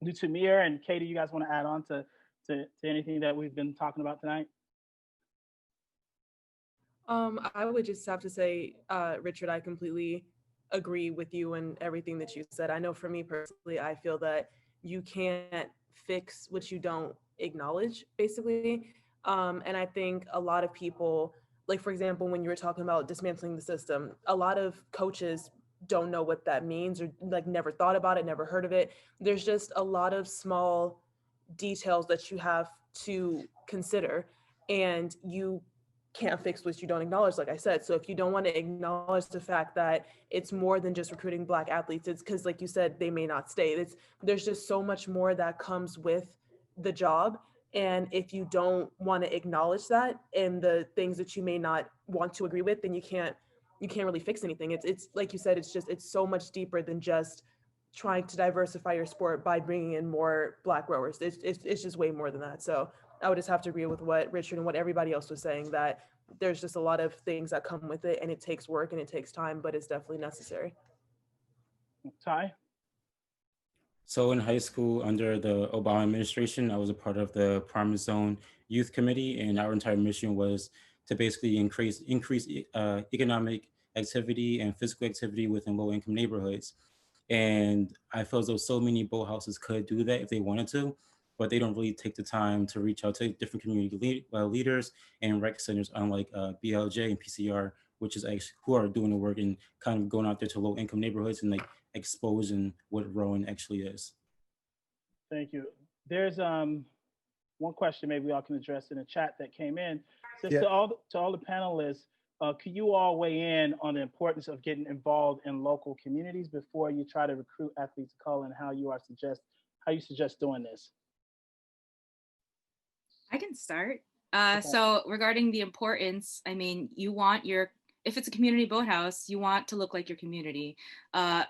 do Tamir and Katie, you guys want to add on to anything that we've been talking about tonight? I would just have to say, Richard, I completely agree with you and everything that you said. I know for me personally, I feel that you can't fix what you don't acknowledge, basically. And I think a lot of people, like, for example, when you were talking about dismantling the system, a lot of coaches don't know what that means, or like never thought about it, never heard of it. There's just a lot of small details that you have to consider, and you can't fix what you don't acknowledge, like I said. So if you don't want to acknowledge the fact that it's more than just recruiting Black athletes, it's because, like you said, they may not stay. There's just so much more that comes with the job. And if you don't want to acknowledge that and the things that you may not want to agree with, then you can't really fix anything. It's like you said, it's so much deeper than just trying to diversify your sport by bringing in more Black rowers. It's just way more than that. So I would just have to agree with what Richard and what everybody else was saying, that there's just a lot of things that come with it, and it takes work and it takes time, but it's definitely necessary. Ty? So in high school, under the Obama administration, I was a part of the Promise Zone Youth Committee, and our entire mission was to basically increase economic activity and physical activity within low-income neighborhoods. And I feel as though so many boathouses could do that if they wanted to, but they don't really take the time to reach out to different community leaders and rec centers, unlike BLJ and PCR, which is actually who are doing the work and kind of going out there to low-income neighborhoods and like exposing what rowing actually is. Thank you. There's one question maybe y'all can address in the chat that came in. Says, to all the panelists, could you all weigh in on the importance of getting involved in local communities before you try to recruit athletes of color, and how you suggest doing this? I can start. So regarding the importance, I mean, you want your if it's a community boathouse, you want to look like your community. I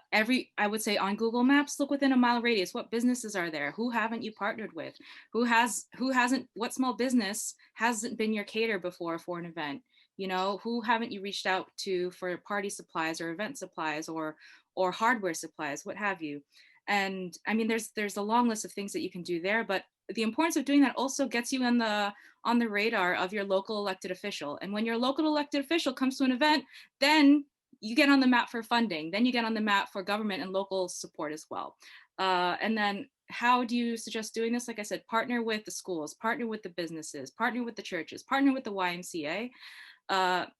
would say on Google Maps, look within a mile radius. What businesses are there? Who haven't you partnered with? Who hasn't, what small business hasn't been your cater before for an event? You know, who haven't you reached out to for party supplies or event supplies or hardware supplies, what have you? And I mean, there's a long list of things that you can do there, but the importance of doing that also gets you on the radar of your local elected official. And when your local elected official comes to an event, then you get on the map for funding, then you get on the map for government and local support as well. And then how do you suggest doing this? Like I said, partner with the schools, partner with the businesses, partner with the churches, partner with the YMCA.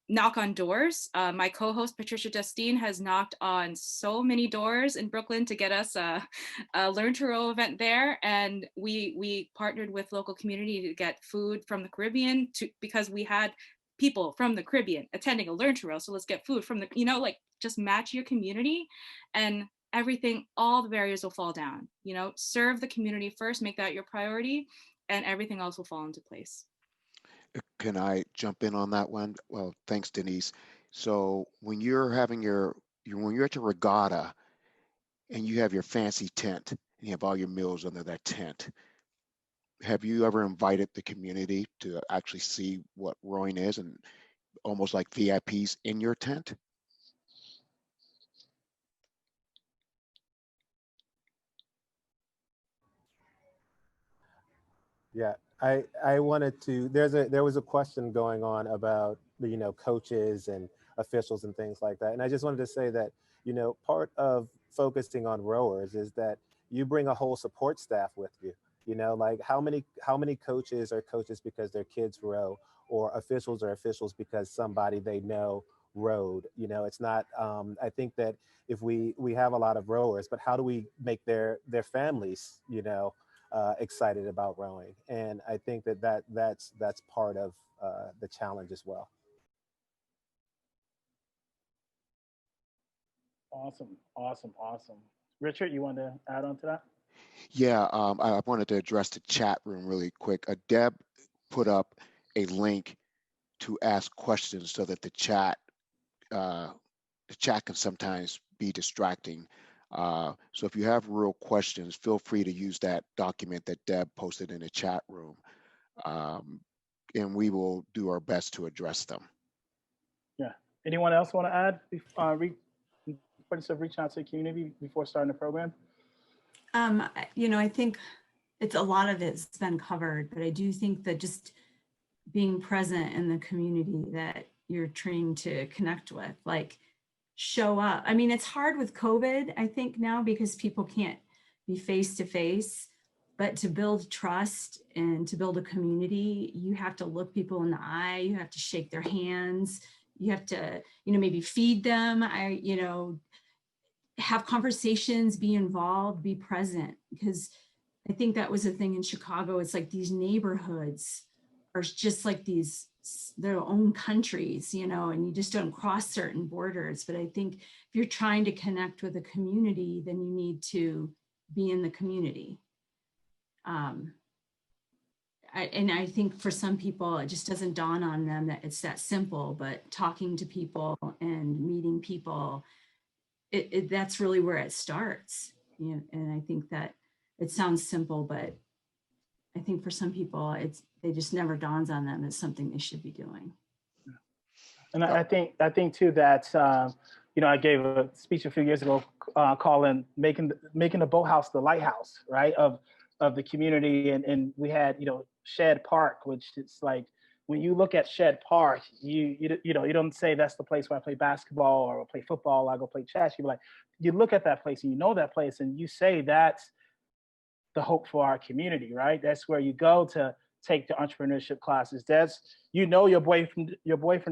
Knock on doors. My co-host Patricia Justine has knocked on so many doors in Brooklyn to get us a Learn to Row event there, and we partnered with local community to get food from the Caribbean because we had people from the Caribbean attending a Learn to Row, so let's get food from the, you know, like just match your community and everything, all the barriers will fall down. You know, serve the community first, make that your priority, and everything else will fall into place. Can I jump in on that one? Well, thanks, Denise. So when you're having when you're at your regatta and you have your fancy tent and you have all your meals under that tent, have you ever invited the community to actually see what rowing is and almost like VIPs in your tent? Yeah, I wanted to, there was a question going on about, you know, coaches and officials and things like that. And I just wanted to say that, you know, part of focusing on rowers is that you bring a whole support staff with you. You know, like how many coaches are coaches because their kids row, or officials are officials because somebody they know rowed. You know, it's not, I think that if we have a lot of rowers, but how do we make their families, you know, excited about rowing? And I think that's part of the challenge as well. Awesome, awesome, awesome. Richard, you want to add on to that? Yeah, I wanted to address the chat room really quick. Deb put up a link to ask questions so that the chat can sometimes be distracting. So if you have real questions, feel free to use that document that Deb posted in the chat room, and we will do our best to address them. Yeah. Anyone else want to add? Importance of reaching out to the community before starting the program? You know, I think it's a lot of it's been covered, but I do think that just being present in the community that you're trained to connect with, like show up. I mean, it's hard with COVID, I think now, because people can't be face to face, but to build trust and to build a community, you have to look people in the eye, you have to shake their hands, you have to, you know, maybe feed them, you know, have conversations, be involved, be present. Because I think that was a thing in Chicago. It's like these neighborhoods are just like their own countries, you know, and you just don't cross certain borders. But I think if you're trying to connect with a community, then you need to be in the community. And I think for some people, it just doesn't dawn on them that it's that simple, but talking to people and meeting people, that's really where it starts. You know, and I think that it sounds simple, but I think for some people, it just never dawns on them as something they should be doing. And I think too that you know, I gave a speech a few years ago calling making the boathouse the lighthouse, right, of the community, and we had, you know, Shed Park, which it's like when you look at Shed Park, you know, you don't say that's the place where I play basketball or play football, I go play chess. You like, you look at that place and you know that place and you say that's the hope for our community, right? That's where you go to take the entrepreneurship classes. That's, you know, your boyfriend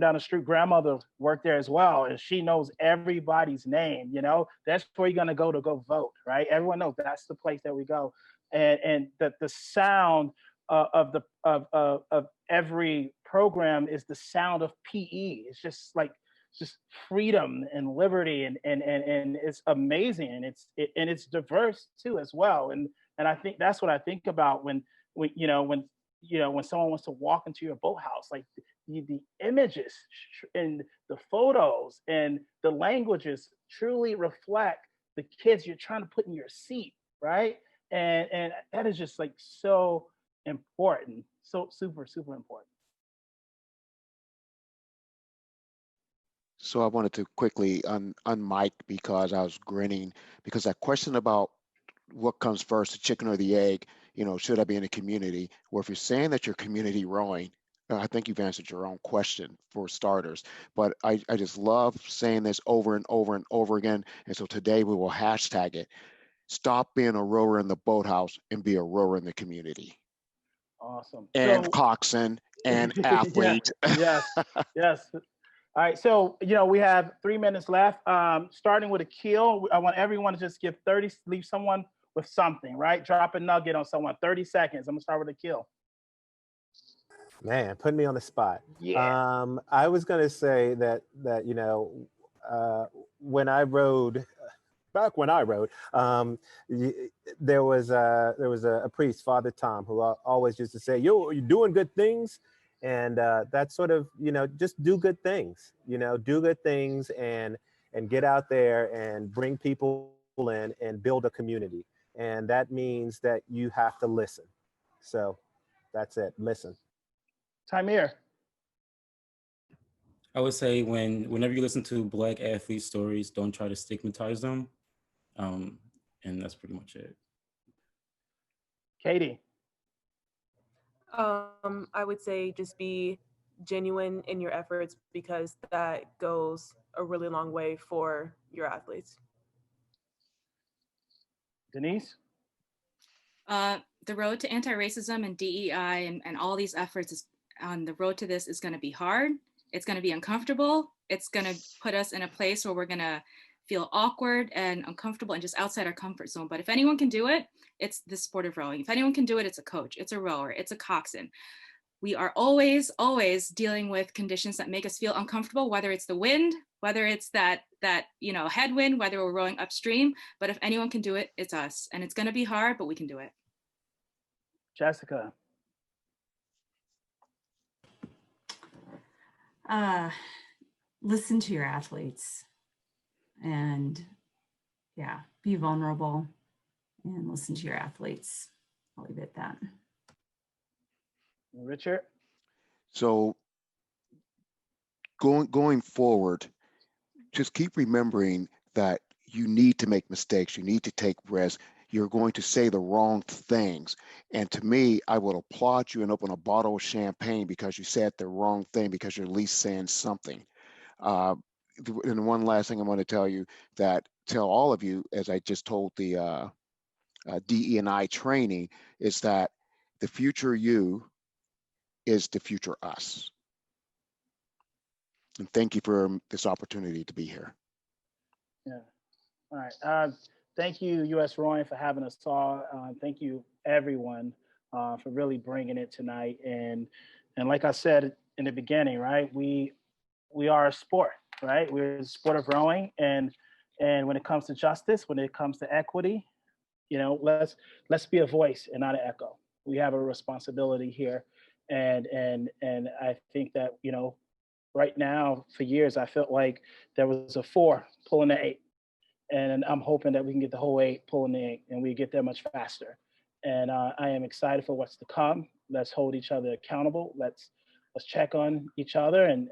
down the street, grandmother worked there as well, and she knows everybody's name. You know, that's where you're gonna go to go vote, right? Everyone knows that's the place that we go, and the sound of every program is the sound of PE. It's just like just freedom and liberty, and it's amazing, and it's diverse too as well. And I think that's what I think about when you know, when when someone wants to walk into your boathouse, like the images and the photos and the languages truly reflect the kids you're trying to put in your seat, right? And that is just like so important, so super, super important. So I wanted to quickly unmic because I was grinning because that question about what comes first, the chicken or the egg, should I be in a community? Well, if you're saying that you're community rowing, I think you've answered your own question for starters. But I just love saying this over and over and over again. And so today we will hashtag it. Stop being a rower in the boathouse and be a rower in the community. Awesome. And So, coxswain and yeah, athlete. yes, yes. All right, so we have 3 minutes left. Starting with Akil, I want everyone to just leave someone with something, right? Drop a nugget on someone. 30 seconds. I'm gonna start with Akil. Man, put me on the spot. Yeah. I was gonna say that when I rode, back when I rode, there was a priest, Father Tom, who always used to say, "You're doing good things," and that's sort of just do good things. Do good things and get out there and bring people in and build a community, and that means that you have to listen. So that's it. Listen. Tamir. I would say whenever you listen to Black athlete stories, don't try to stigmatize them. And that's pretty much it. Katie. I would say just be genuine in your efforts because that goes a really long way for your athletes. Denise. The road to anti-racism and DEI and all these efforts is on the road to this is going to be hard. It's going to be uncomfortable. It's going to put us in a place where we're going to feel awkward and uncomfortable and just outside our comfort zone. But if anyone can do it, it's the sport of rowing. If anyone can do it, it's a coach, it's a rower, it's a coxswain. We are always, always dealing with conditions that make us feel uncomfortable, whether it's the wind, whether it's that headwind, whether we're rowing upstream. But if anyone can do it, it's us. And it's going to be hard, but we can do it. Jessica. Listen to your athletes and be vulnerable and listen to your athletes. I'll leave it at that. Richard. So going forward, just keep remembering that you need to make mistakes. You need to take risks. You're going to say the wrong things. And to me, I would applaud you and open a bottle of champagne because you said the wrong thing, because you're at least saying something. And one last thing I want to tell all of you, as I just told the DE&I training, is that the future you is the future us. And thank you for this opportunity to be here. Yeah. All right. Thank you, USRowing, for having us all. Thank you, everyone, for really bringing it tonight. And like I said in the beginning, right, we are a sport, right? We're a sport of rowing, and when it comes to justice, when it comes to equity, let's be a voice and not an echo. We have a responsibility here, and I think that right now, for years, I felt like there was a 4 pulling the 8. And I'm hoping that we can get the whole 8 pulling the 8 and we get there much faster. And I am excited for what's to come. Let's hold each other accountable. Let's check on each other and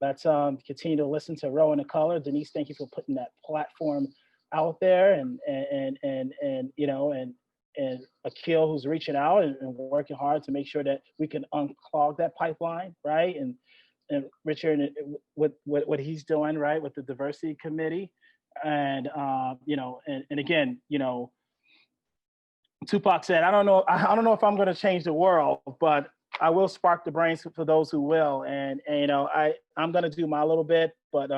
let's continue to listen to Rowing in Color. Denise, thank you for putting that platform out there, and Akil, who's reaching out and working hard to make sure that we can unclog that pipeline, right? And Richard, what he's doing, right, with the diversity committee, and again, Tupac said, I don't know if I'm going to change the world, but I will spark the brains for those who will. And I'm going to do my little bit, but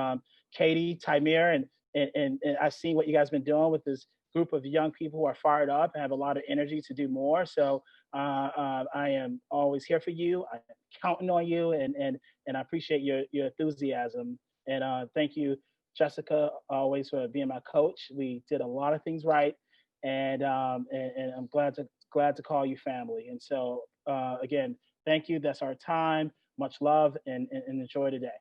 Katie, Tamir, and I've seen what you guys been doing with this group of young people who are fired up and have a lot of energy to do more. So I am always here for you. I'm counting on you, and I appreciate your enthusiasm. And thank you, Jessica, always for being my coach. We did a lot of things right, and I'm glad to glad to call you family. And so again, thank you. That's our time. Much love and enjoy today.